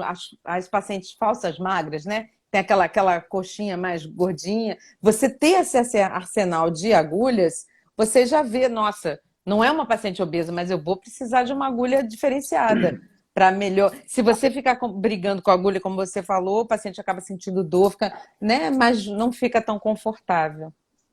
as pacientes falsas magras, né? Tem aquela coxinha mais gordinha. Você ter esse arsenal de agulhas, você já vê, nossa, não é uma paciente obesa, mas eu vou precisar de uma agulha diferenciada para melhor. Se você ficar brigando com a agulha, como você falou, o paciente acaba sentindo dor, fica, né? Mas não fica tão confortável.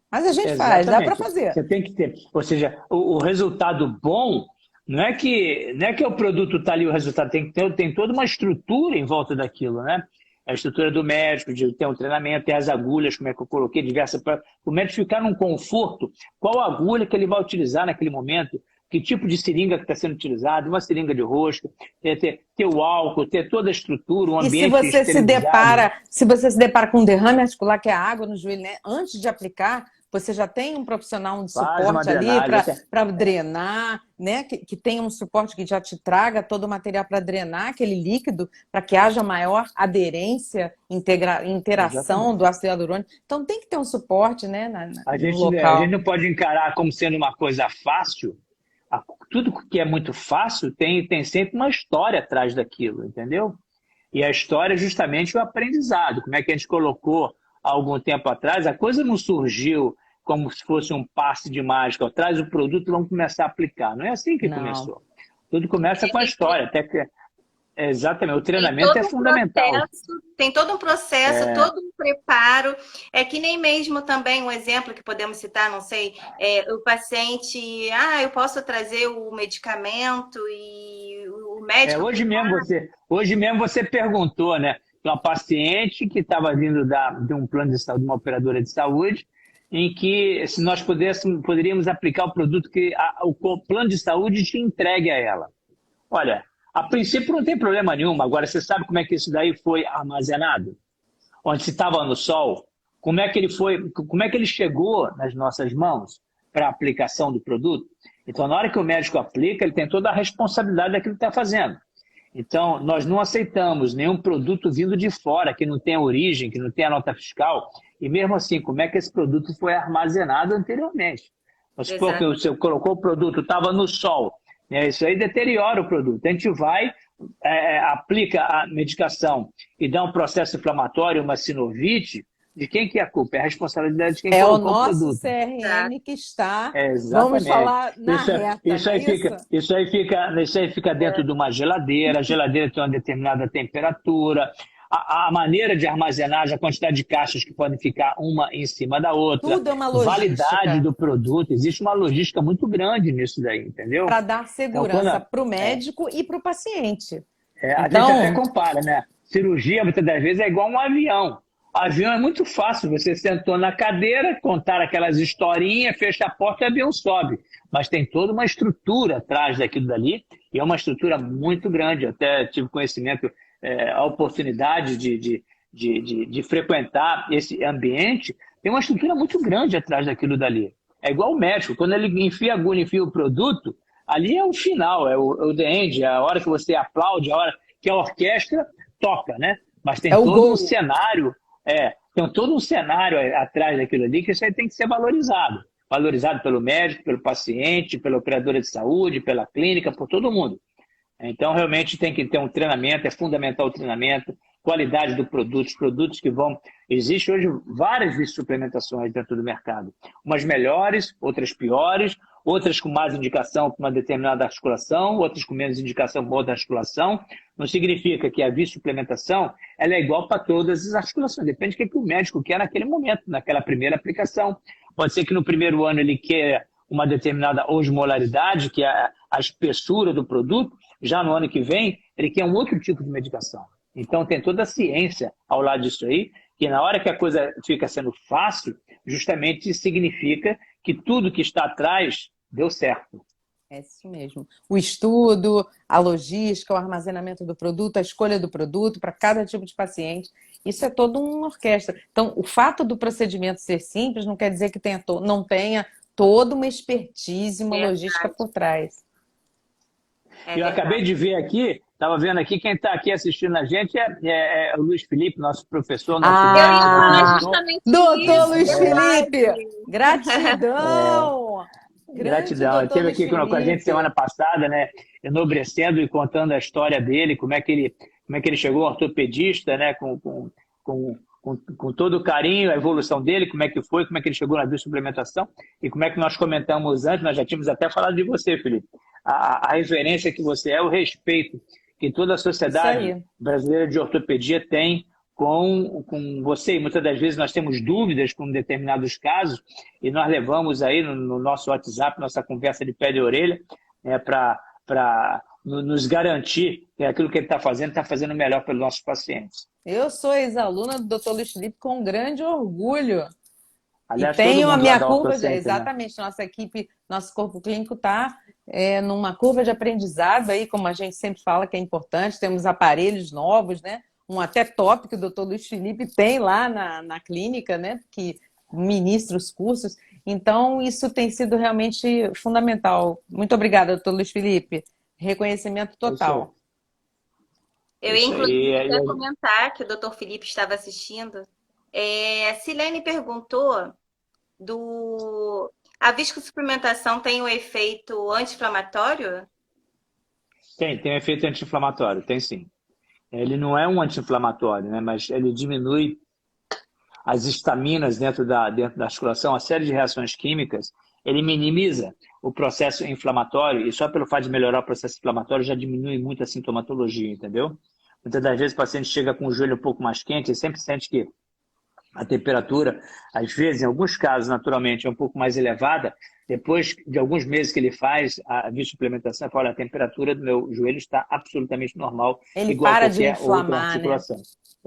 Mas a gente faz, dá para Exatamente. fazer. Você tem que ter, ou seja, o resultado bom não é que o produto está ali, o resultado tem toda uma estrutura em volta daquilo, né? A estrutura do médico, de ter um treinamento, ter as agulhas, como é que eu coloquei, diversas para o médico ficar num conforto, qual agulha que ele vai utilizar naquele momento, que tipo de seringa que está sendo utilizada, uma seringa de rosca, ter o álcool, ter toda a estrutura, um E se ambiente você esterilizado. se você se depara com um derrame articular, que é a água no joelho, né? Antes de aplicar, você já tem um profissional de Faz uma suporte ali drenagem. para drenar, né? Que tenha um suporte que já te traga todo o material para drenar aquele líquido, para que haja maior aderência, interação Exatamente. do ácido hialurônico. Então tem que ter um suporte, né, A no gente, a gente local. não pode encarar como sendo uma coisa fácil. Tudo que é muito fácil tem sempre uma história atrás daquilo, entendeu? E a história é justamente o aprendizado. Como é que a gente colocou há algum tempo atrás? A coisa não surgiu como se fosse um passe de mágica. Traz o produto e vamos começar a aplicar. Não é assim que Não. começou. Tudo começa com a história. Até que, exatamente, o Tem treinamento é todo um fundamental. processo, tem todo um processo, todo um preparo. É que nem mesmo também um exemplo que podemos citar, não sei, o paciente, eu posso trazer o medicamento e o É, médico hoje mesmo você perguntou, né, para uma paciente que estava vindo de um plano de saúde, de uma operadora de saúde, em que se nós poderíamos aplicar o produto que o plano de saúde te entregue a ela. Olha, a princípio não tem problema nenhum, agora você sabe como é que isso daí foi armazenado? Onde se estava no sol, como é que ele chegou nas nossas mãos para a aplicação do produto? Então, na hora que o médico aplica, ele tem toda a responsabilidade daquilo que está fazendo. Então, nós não aceitamos nenhum produto vindo de fora, que não tenha origem, que não tenha nota fiscal. E mesmo assim, como é que esse produto foi armazenado anteriormente? Vamos supor que Exato. você colocou o produto, estava no sol, né? Isso aí deteriora o produto. A gente vai, aplica a medicação e dá um processo inflamatório, uma sinovite, de quem que é a culpa? É a responsabilidade de quem É o colocou o nosso produto. CRM que está, vamos Exatamente. falar na Isso, reta, isso não é aí isso? fica, isso aí fica, isso aí fica dentro de uma geladeira. A geladeira tem uma determinada temperatura, a maneira de armazenagem, a quantidade de caixas que podem ficar uma em cima da outra, Tudo é uma validade logística do produto. Existe uma logística muito grande nisso daí, entendeu? para dar Então, segurança para o médico e para o paciente. a gente até Então, compara, né? Cirurgia, muitas das vezes, é igual um avião. Avião é muito fácil. Você sentou na cadeira, contar aquelas historinhas, fecha a porta e o avião sobe. Mas tem toda uma estrutura atrás daquilo dali, e é uma estrutura muito grande. Eu até tive conhecimento, a oportunidade de frequentar esse ambiente. Tem uma estrutura muito grande atrás daquilo dali. É igual o médico. Quando ele enfia a agulha, enfia o produto, ali é o final, é o the end, é a hora que você aplaude, a hora que a orquestra toca, né? Mas é tem o todo um gol. cenário, tem todo um cenário atrás daquilo ali que isso aí tem que ser valorizado. Valorizado pelo médico, pelo paciente, pela operadora de saúde, pela clínica, por todo mundo. Então, realmente tem que ter um treinamento, é fundamental o treinamento, qualidade do produto, os produtos que vão... Existe hoje várias suplementações dentro do mercado. Umas melhores, outras piores, outras com mais indicação para uma determinada articulação, outras com menos indicação para outra articulação. Não significa que a suplementação ela é igual para todas as articulações. Depende do que o médico quer naquele momento, naquela primeira aplicação. Pode ser que no primeiro ano ele queira uma determinada osmolaridade, que é a espessura do produto. Já no ano que vem, ele quer um outro tipo de medicação. Então, tem toda a ciência ao lado disso aí, que na hora que a coisa fica sendo fácil, justamente significa que tudo que está atrás deu certo. É isso mesmo. O estudo, a logística, o armazenamento do produto, a escolha do produto para cada tipo de paciente, isso é toda uma orquestra. Então, o fato do procedimento ser simples não quer dizer que não tenha toda uma expertise, uma logística por trás. É Eu acabei verdade. de ver aqui Estava vendo aqui, quem está aqui assistindo a gente é o Luiz Felipe, nosso professor, nosso Eu ia falar Ah, justamente doutor isso, Luiz verdade. Felipe, gratidão! Grande gratidão. Ele doutor esteve Luiz aqui com a gente Felipe. semana passada, né, enobrecendo e contando a história dele, como é que ele chegou ortopedista, né, com todo o carinho, a evolução dele, como é que foi, como é que ele chegou na biosuplementação e como é que nós comentamos antes, nós já tínhamos até falado de você, Felipe, a referência que você é, o respeito que toda a Isso sociedade aí. brasileira de ortopedia tem com você. E muitas das vezes nós temos dúvidas com determinados casos e nós levamos aí no nosso WhatsApp, nossa conversa de pé de orelha, para nos garantir que aquilo que ele está fazendo melhor pelos nossos pacientes. Eu sou ex-aluna do doutor Luiz Felipe com grande orgulho. E Aliás, todo tenho a mundo lá minha da curva de... Ortocenter, né? Exatamente, nossa equipe, nosso corpo clínico está numa curva de aprendizado aí, como a gente sempre fala que é importante, temos aparelhos novos, né? Um até top que o doutor Luiz Felipe tem lá na clínica, né? Que ministra os cursos. Então, isso tem sido realmente fundamental. Muito obrigada, doutor Luiz Felipe. Reconhecimento É isso aí. total. Eu É ia, isso inclusive, aí. até comentar que o Dr. Felipe estava assistindo. Silene perguntou a viscosuplementação tem um efeito anti-inflamatório? Tem um efeito anti-inflamatório, tem sim. Ele não é um anti-inflamatório, né? Mas ele diminui as estaminas dentro da articulação, uma série de reações químicas, ele minimiza o processo inflamatório e só pelo fato de melhorar o processo inflamatório já diminui muito a sintomatologia, entendeu? Muitas das vezes o paciente chega com o joelho um pouco mais quente e sempre sente que a temperatura, às vezes, em alguns casos, naturalmente, é um pouco mais elevada. Depois de alguns meses que ele faz a biosuplementação, ele fala, a temperatura do meu joelho está absolutamente normal, Ele igual a para de qualquer outra inflamar, né? articulação. Ele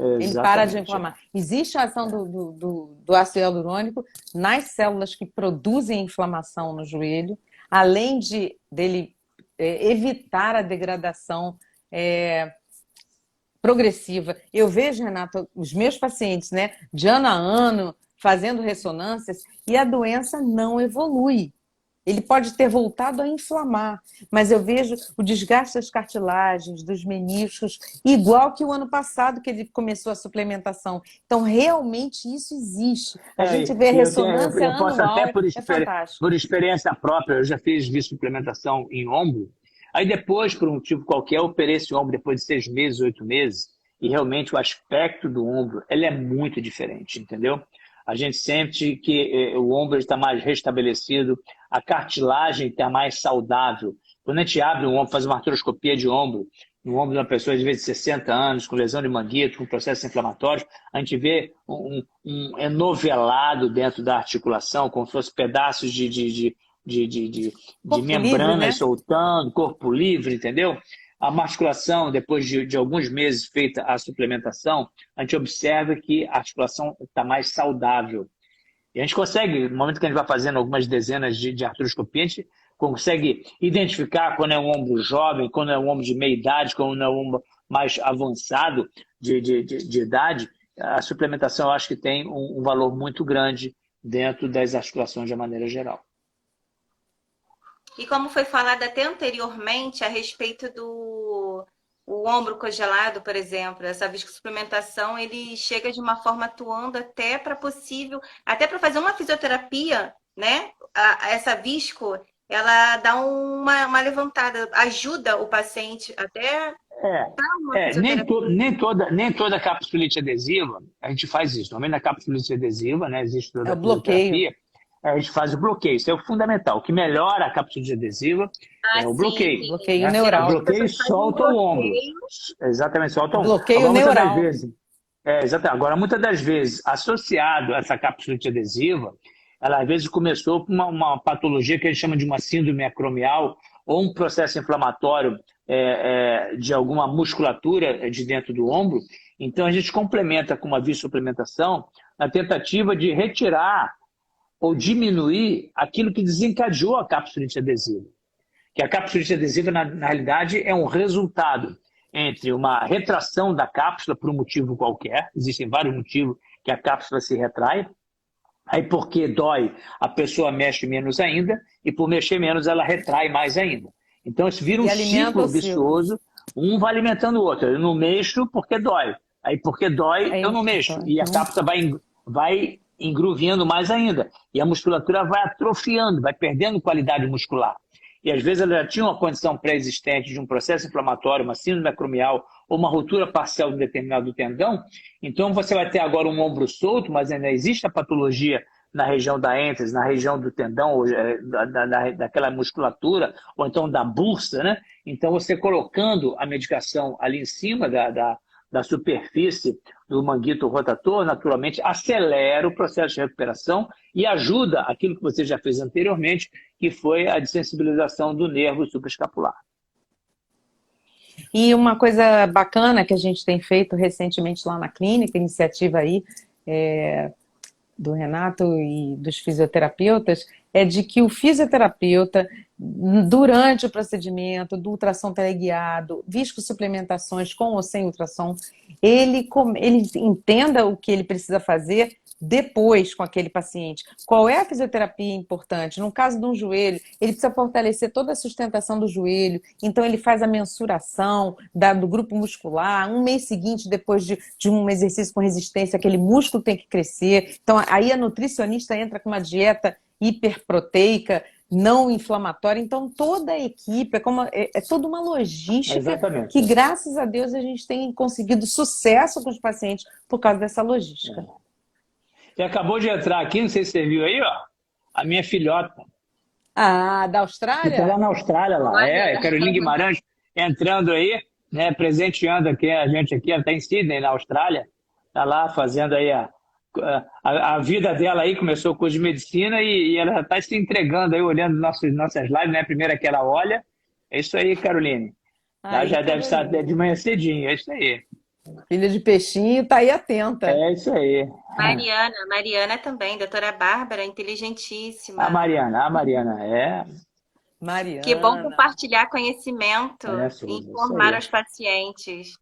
para de Exatamente. inflamar. Existe a ação do ácido hialurônico nas células que produzem inflamação no joelho, além dele evitar a degradação progressiva. Eu vejo, Renata, os meus pacientes, né, de ano a ano, fazendo ressonâncias, e a doença não evolui. Ele pode ter voltado a inflamar, mas eu vejo o desgaste das cartilagens, dos meniscos, igual que o ano passado que ele começou a suplementação. Então, realmente isso existe. A gente vê ressonância eu posso anual, até, é fantástico. por experiência própria, eu já fiz biosuplementação em ombro, aí depois, por um motivo qualquer, eu operei esse ombro depois de 6 meses, 8 meses, e realmente o aspecto do ombro ele é muito diferente, entendeu? A gente sente que o ombro está mais restabelecido, a cartilagem está mais saudável. Quando a gente abre o ombro, faz uma artroscopia de ombro, no ombro de uma pessoa de 60 anos, com lesão de manguito, com processos inflamatórios, a gente vê um enovelado dentro da articulação, como se fossem pedaços de membranas livre, né? soltando, corpo livre, entendeu? A articulação, depois de alguns meses feita a suplementação, a gente observa que a articulação está mais saudável. E a gente consegue, no momento que a gente vai fazendo algumas dezenas de artroscopia, a gente consegue identificar quando é um ombro jovem, quando é um ombro de meia idade, quando é um ombro mais avançado de idade. A suplementação, eu acho que tem um valor muito grande dentro das articulações de maneira geral. E como foi falado até anteriormente a respeito do ombro congelado, por exemplo, essa viscosuplementação, ele chega de uma forma atuando até para fazer uma fisioterapia, né? Essa visco, ela dá uma levantada, ajuda o paciente até nem toda capsulite adesiva, a gente faz isso. Normalmente na capsulite adesiva, né, existe toda É a o bloqueio. fisioterapia, a gente faz o bloqueio, isso é o fundamental. O que melhora a capsulite adesiva é o bloqueio. sim. Bloqueio neural. O bloqueio solta o ombro. Exatamente, solta o ombro. Bloqueio Agora, muitas neural. das vezes, exatamente. Agora, muitas das vezes, associado a essa capsulite adesiva, ela às vezes começou com uma patologia que a gente chama de uma síndrome acromial ou um processo inflamatório de alguma musculatura de dentro do ombro. Então, a gente complementa com uma biosuplementação na tentativa de retirar ou diminuir aquilo que desencadeou a capsulite adesiva. Que a capsulite adesiva, na realidade, é um resultado entre uma retração da cápsula por um motivo qualquer, existem vários motivos que a cápsula se retrai, aí porque dói, a pessoa mexe menos ainda, e por mexer menos ela retrai mais ainda. Então isso vira um ciclo vicioso, Um vai alimentando o outro. Eu não mexo porque dói. Aí porque dói, Aí eu não mexo. dói. E a cápsula vai engruviando mais ainda. E a musculatura vai atrofiando, vai perdendo qualidade muscular. E às vezes ela já tinha uma condição pré-existente de um processo inflamatório, uma síndrome acromial ou uma ruptura parcial de um determinado tendão. Então você vai ter agora um ombro solto, mas ainda existe a patologia na região da ênfase, na região do tendão, ou, daquela musculatura, ou então da bursa, né? Então você colocando a medicação ali em cima da superfície do manguito rotator, naturalmente acelera o processo de recuperação e ajuda aquilo que você já fez anteriormente, que foi a desensibilização do nervo supraescapular. E uma coisa bacana que a gente tem feito recentemente lá na clínica, iniciativa aí do Renato e dos fisioterapeutas, é de que o fisioterapeuta, durante o procedimento do ultrassom teleguiado, viscosuplementações com ou sem ultrassom, ele entenda o que ele precisa fazer depois com aquele paciente. Qual é a fisioterapia importante? No caso de um joelho, ele precisa fortalecer toda a sustentação do joelho, então ele faz a mensuração do grupo muscular, um mês seguinte, depois de um exercício com resistência, aquele músculo tem que crescer. Então aí a nutricionista entra com uma dieta hiperproteica, não inflamatória. Então toda a equipe é toda uma logística. Exatamente. Que graças a Deus a gente tem conseguido sucesso com os pacientes por causa dessa logística. Você acabou de entrar aqui, não sei se você viu aí, ó, a minha filhota. Ah, da Austrália? Está lá na Austrália, lá. Caroline Guimarães entrando aí, né, presenteando aqui a gente aqui, ela está em Sydney, na Austrália, está lá fazendo aí a vida dela aí, começou o curso de medicina e ela está se entregando aí, olhando nossas lives, né, a primeira que ela olha, é isso aí, Caroline. Ela já deve estar de manhã cedinho, é isso aí. Filha de peixinho, tá aí atenta. É isso aí. Mariana também, doutora Bárbara, inteligentíssima. A Mariana, Mariana. Que bom compartilhar conhecimento e informar os pacientes.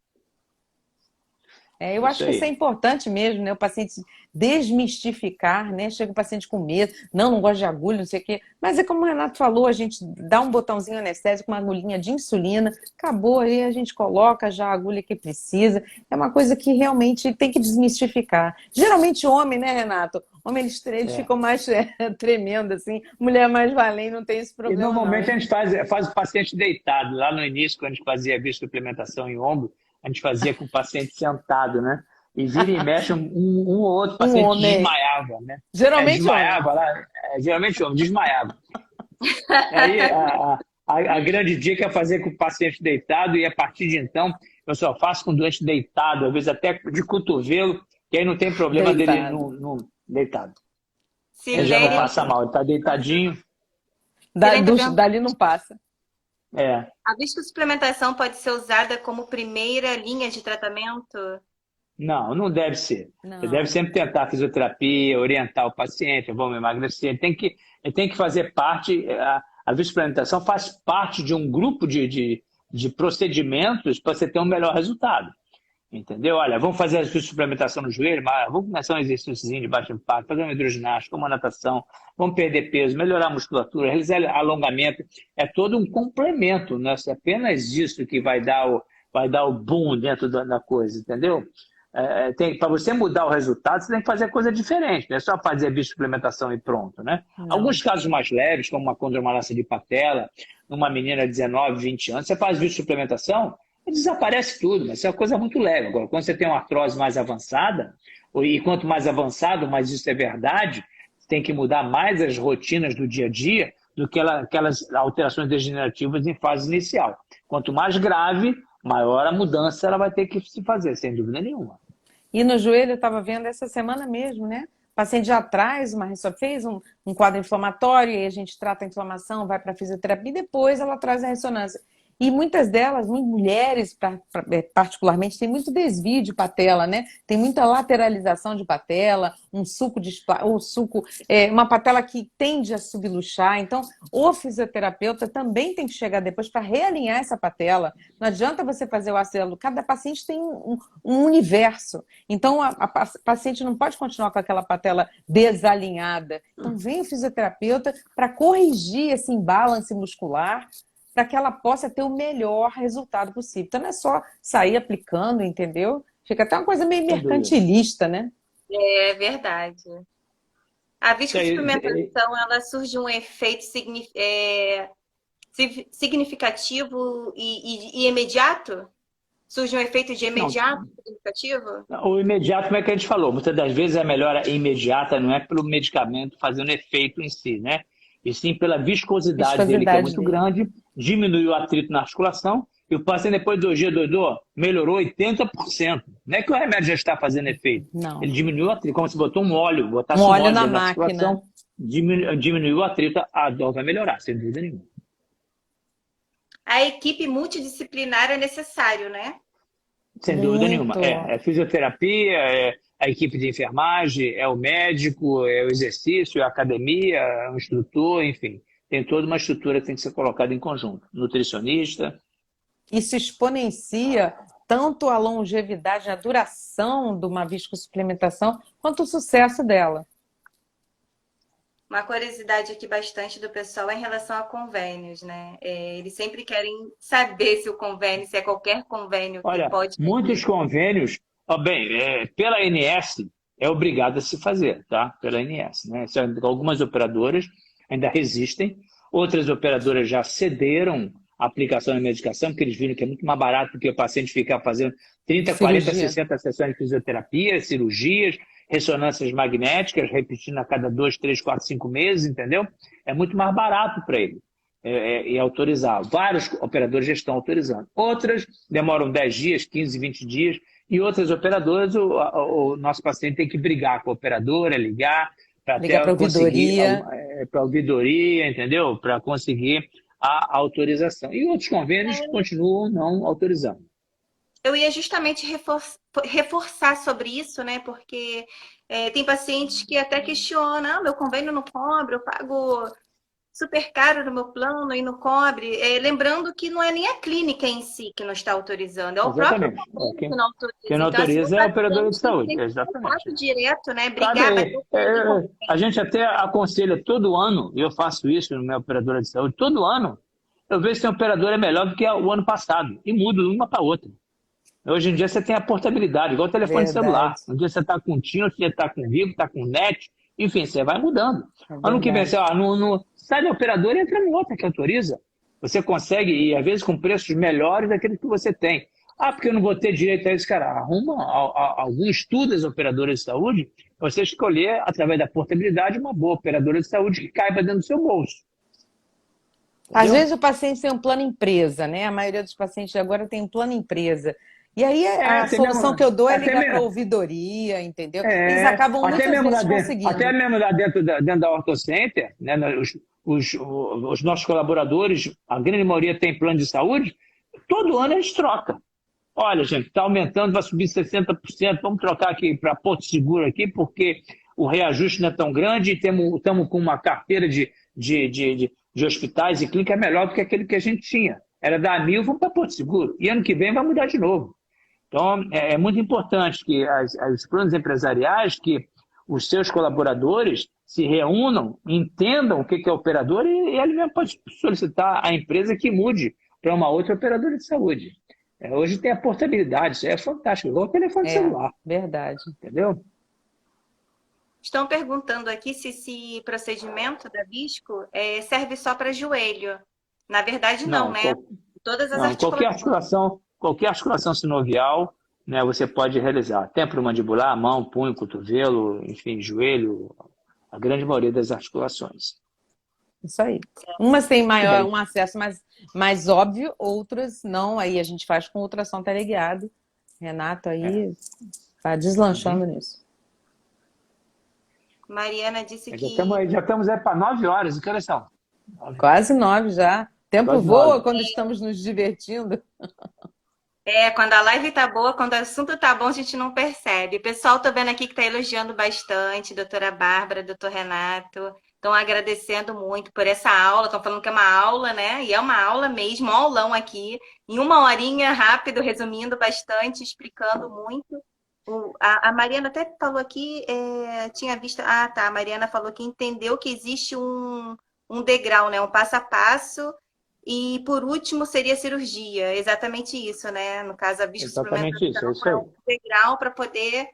Eu acho que isso é importante mesmo, né? O paciente desmistificar, né? Chega o paciente com medo, não gosta de agulha, não sei o quê. Mas é como o Renato falou, a gente dá um botãozinho anestésico, uma agulhinha de insulina, acabou, aí a gente coloca já a agulha que precisa. É uma coisa que realmente tem que desmistificar. Geralmente homem, né, Renato? Homem, eles ficam mais tremendo, assim. Mulher mais valente não tem esse problema. E normalmente a gente faz o paciente deitado. Lá no início, quando a gente fazia a suplementação em ombro, a gente fazia com o paciente sentado, né? E vira e mexe um ou outro paciente desmaiava, né? Geralmente desmaiava lá, geralmente homem, desmaiava. Aí a grande dica é fazer com o paciente deitado e a partir de então eu só faço com o doente deitado, às vezes até de cotovelo, que aí não tem problema dele no deitado. Ele já não passa mal, ele está deitadinho. Dali não passa. A viscosuplementação pode ser usada como primeira linha de tratamento? Não deve ser. Você deve sempre tentar fisioterapia, orientar o paciente, vamos emagrecer. Ele tem que fazer parte, a viscosuplementação faz parte de um grupo de procedimentos para você ter um melhor resultado. Entendeu? Olha, vamos fazer a suplementação no joelho, mas vamos começar um exercíciozinho de baixo impacto, fazer uma hidroginástica, uma natação, vamos perder peso, melhorar a musculatura, realizar alongamento. É todo um complemento, não é apenas isso que vai dar o boom dentro da coisa, entendeu? Para você mudar o resultado, você tem que fazer coisa diferente, não é só fazer a suplementação e pronto, né? Alguns casos mais leves, como uma condromalácia de patela, numa menina de 19, 20 anos, você faz suplementação, desaparece tudo, mas isso é uma coisa muito leve. Agora, quando você tem uma artrose mais avançada, e quanto mais avançado, mais isso é verdade, você tem que mudar mais as rotinas do dia a dia do que aquelas alterações degenerativas em fase inicial. Quanto mais grave, maior a mudança ela vai ter que se fazer, sem dúvida nenhuma. E no joelho, eu estava vendo essa semana mesmo, né? O paciente já traz só fez um quadro inflamatório, e a gente trata a inflamação, vai para a fisioterapia, e depois ela traz a ressonância. E muitas delas, mulheres particularmente, tem muito desvio de patela, né? Tem muita lateralização de patela, uma patela que tende a subluxar. Então, o fisioterapeuta também tem que chegar depois para realinhar essa patela. Não adianta você fazer o ácido hialurônico. Cada paciente tem um universo. Então, a paciente não pode continuar com aquela patela desalinhada. Então, vem o fisioterapeuta para corrigir esse imbalance muscular, para que ela possa ter o melhor resultado possível. Então não é só sair aplicando, entendeu? Fica até uma coisa meio Sem dúvida. mercantilista, né? É verdade. A Isso aí, viscosupplementação, ela surge um efeito significativo e imediato? Surge um efeito de não, imediato significativo? o imediato, como é que a gente falou? Muitas das vezes a melhora imediata não é pelo medicamento fazendo efeito em si, né? E sim pela viscosidade dele, que é Viscosidade muito dele. grande, diminui o atrito na articulação, e o paciente depois de 2 dias, doutor, melhorou 80%. Não é que o remédio já está fazendo efeito. Não. Ele diminuiu o atrito, como se botou um óleo, Um botasse um óleo óleo na dentro da máquina. articulação, diminuiu o atrito, a dor vai melhorar, sem dúvida nenhuma. A equipe multidisciplinar é necessário, né? Sem dúvida nenhuma. Muito. É fisioterapia, é a equipe de enfermagem, é o médico, é o exercício, é a academia, é um instrutor, enfim. Tem toda uma estrutura que tem que ser colocada em conjunto. Nutricionista. Isso exponencia tanto a longevidade, a duração de uma viscosuplementação, quanto o sucesso dela. Uma curiosidade aqui bastante do pessoal é em relação a convênios, né? Eles sempre querem saber se o convênio, se é qualquer convênio que Olha, pode. muitos convênios, ó, bem, pela ANS é obrigado a se fazer, tá? Pela ANS, né? Algumas operadoras ainda resistem, outras operadoras já cederam a aplicação da medicação, porque eles viram que é muito mais barato do que o paciente ficar fazendo 30, 40, Cirurgia. 60 sessões de fisioterapia, cirurgias, ressonâncias magnéticas, repetindo a cada 2, 3, 4, 5 meses, entendeu? É muito mais barato para ele. E autorizar. Vários operadores já estão autorizando. Outras demoram 10 dias, 15, 20 dias, e outras operadoras, o nosso paciente tem que brigar com a operadora, ligar, para Ligar para até a conseguir, ouvidoria. para a ouvidoria, entendeu? Para conseguir a autorização. E outros convênios continuam não autorizando. Eu ia justamente reforçar sobre isso, né? Porque tem pacientes que até questionam, meu convênio não cobre, eu pago super caro no meu plano e não cobre. Lembrando que não é nem a clínica em si que não está autorizando, é o próprio Exatamente. convênio que Quem, não autoriza. quem não Então, assim, o autoriza é a operadora de paciente saúde. tem que ter Exatamente. contato direto, né? Cabe, Brigar, bater o pé no convênio. a gente até aconselha todo ano, e eu faço isso na minha operadora de saúde, todo ano, eu vejo se a operadora é melhor do que o ano passado, e mudo de uma para outra. Hoje em dia você tem a portabilidade, igual o telefone celular. Verdade. Um dia você está com TIM, outro dia está com Vivo, está com NET, enfim, você vai mudando. É Ano que vem, verdade. você sai da operadora e entra em outra que autoriza. Você consegue, e às vezes com preços melhores daqueles que você tem. Ah, porque eu não vou ter direito a isso, cara. Arruma algum estudo das operadoras de saúde, para você escolher, através da portabilidade, uma boa operadora de saúde que caiba dentro do seu bolso. Às Entendeu? vezes o paciente tem um plano empresa, né? A maioria dos pacientes agora tem um plano empresa. E aí a Até mesmo, solução que eu dou é até ligar para a mesmo, ouvidoria, entendeu? Eles acabam até muitas mesmo lá vezes dentro, conseguindo. dentro da OrtoCenter, né, os nossos colaboradores, a grande maioria tem plano de saúde, todo ano a gente troca. Olha, gente, está aumentando, vai subir 60%, vamos trocar aqui para Porto Seguro aqui, porque o reajuste não é tão grande e estamos com uma carteira de hospitais e clínicas melhor do que aquele que a gente tinha. Era da 1.000, vamos para Porto Seguro. E ano que vem vai mudar de novo. Então, é muito importante que os planos empresariais, que os seus colaboradores se reúnam, entendam o que é operador e ele mesmo pode solicitar à empresa que mude para uma outra operadora de saúde. Hoje tem a portabilidade, isso é fantástico, igual o telefone É, celular, verdade. entendeu? Estão perguntando aqui se esse procedimento da Visco serve só para joelho. Na verdade, não, Não, né? Todas as não, articulações. qualquer articulação sinovial, né, você pode realizar. Temporomandibular, mão, punho, cotovelo, enfim, joelho, a grande maioria das articulações. Isso aí. Umas têm Muito bem. um acesso mais óbvio, outras não. Aí a gente faz com ultrassom teleguiado. Renato aí está deslanchando nisso. Mariana disse que Já estamos aí para 9 horas, que horas são? Quase 9 já. O tempo Quase voa 9. quando estamos nos divertindo. quando a live tá boa, quando o assunto tá bom, a gente não percebe. O pessoal, tô vendo aqui que tá elogiando bastante, doutora Bárbara, doutor Renato. Estão agradecendo muito por essa aula, estão falando que é uma aula, né? E é uma aula mesmo, um aulão aqui, em uma horinha, rápido, resumindo bastante, explicando muito. A Mariana até falou aqui, tinha visto. Ah, tá. A Mariana falou que entendeu que existe um degrau, né? Um passo a passo E por último seria a cirurgia, exatamente isso, né? No caso, a Exatamente isso, é viscosuplementação isso é aí. um degrau para poder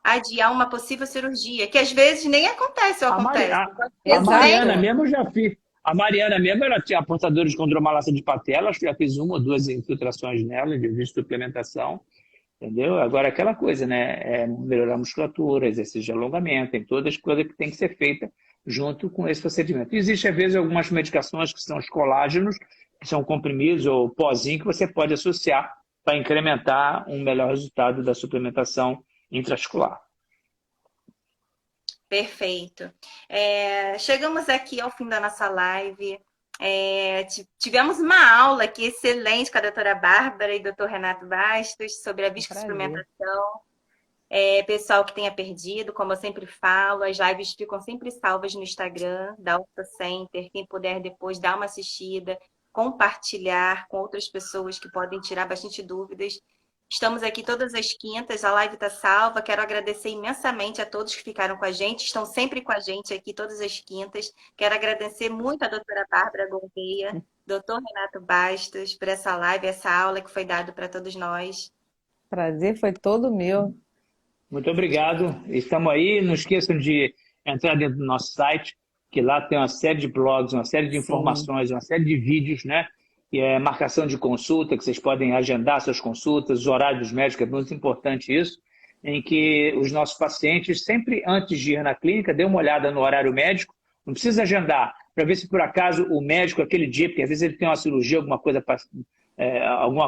adiar uma possível cirurgia, que às vezes nem acontece ou A, Mari, acontece. a, Pode ser a doente. Mariana Exato. mesmo eu já fiz. A Mariana mesmo, ela tinha portadora de condromalácia de patela, acho que já fiz uma ou duas infiltrações nela de suplementação, entendeu? Agora, aquela coisa, né? É melhorar a musculatura, exercício de alongamento, tem todas as coisas que tem que ser feita junto com esse procedimento. Existem, às vezes, algumas medicações que são os colágenos, que são comprimidos ou pozinho, que você pode associar para incrementar um melhor resultado da suplementação intraarticular. Perfeito. Chegamos aqui ao fim da nossa live. Tivemos uma aula aqui excelente com a doutora Bárbara e doutor Renato Bastos sobre a Um prazer. viscosuplementação. Pessoal que tenha perdido, como eu sempre falo, as lives ficam sempre salvas no Instagram da Ortho Center. Quem puder depois dar uma assistida, compartilhar com outras pessoas que podem tirar bastante dúvidas. Estamos aqui todas as quintas, a live está salva. Quero agradecer imensamente a todos que ficaram com a gente, estão sempre com a gente aqui todas as quintas. Quero agradecer muito a doutora Bárbara Gouveia, doutor Renato Bastos, por essa live, essa aula que foi dada para todos nós. Prazer foi todo meu. Muito obrigado. Estamos aí. Não esqueçam de entrar dentro do nosso site, que lá tem uma série de blogs, uma série de Sim, informações, uma série de vídeos, né? Que é marcação de consulta, que vocês podem agendar suas consultas, os horários dos médicos, é muito importante isso, em que os nossos pacientes, sempre antes de ir na clínica, dê uma olhada no horário médico, não precisa agendar, para ver se por acaso o médico, aquele dia, porque às vezes ele tem uma cirurgia, alguma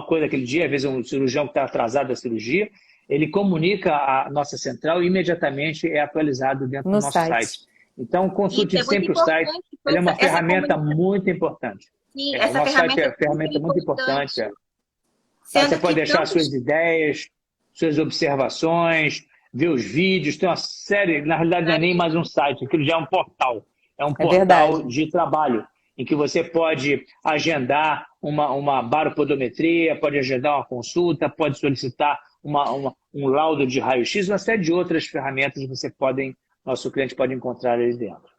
coisa aquele dia, às vezes um cirurgião que está atrasado da cirurgia, ele comunica a nossa central e imediatamente é atualizado dentro do no nosso site. site. Então, Isso consulte é muito sempre o site, importante, ele é uma essa ferramenta comunicação. muito importante. Sim, O essa nosso site ferramenta é é uma super ferramenta muito importante. importante. Lá você Sendo pode que deixar tantos. suas ideias, suas observações, ver os vídeos, tem uma série, na realidade não é nem mais um site, aquilo já é um portal. É um É portal verdade. de trabalho, em que você pode agendar uma baropodometria, pode agendar uma consulta, pode solicitar um laudo de raio-x, uma série de outras ferramentas que nosso cliente pode encontrar ali dentro.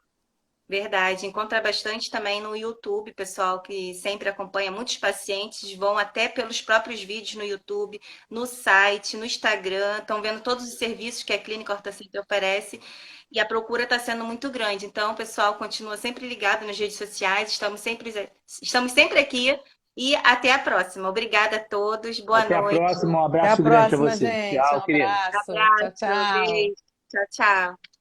Verdade, encontra bastante também no YouTube, pessoal que sempre acompanha muitos pacientes, vão até pelos próprios vídeos no YouTube, no site, no Instagram, estão vendo todos os serviços que a Clínica Horta Center oferece e a procura está sendo muito grande. Então, pessoal, continua sempre ligado nas redes sociais, estamos sempre aqui e até a próxima. Obrigada a todos, boa Até a noite. próxima, um Até a abraço grande para próxima, você. gente. Um Tchau, querido. abraço. Tchau, Abraço, tchau. beijo, tchau, tchau.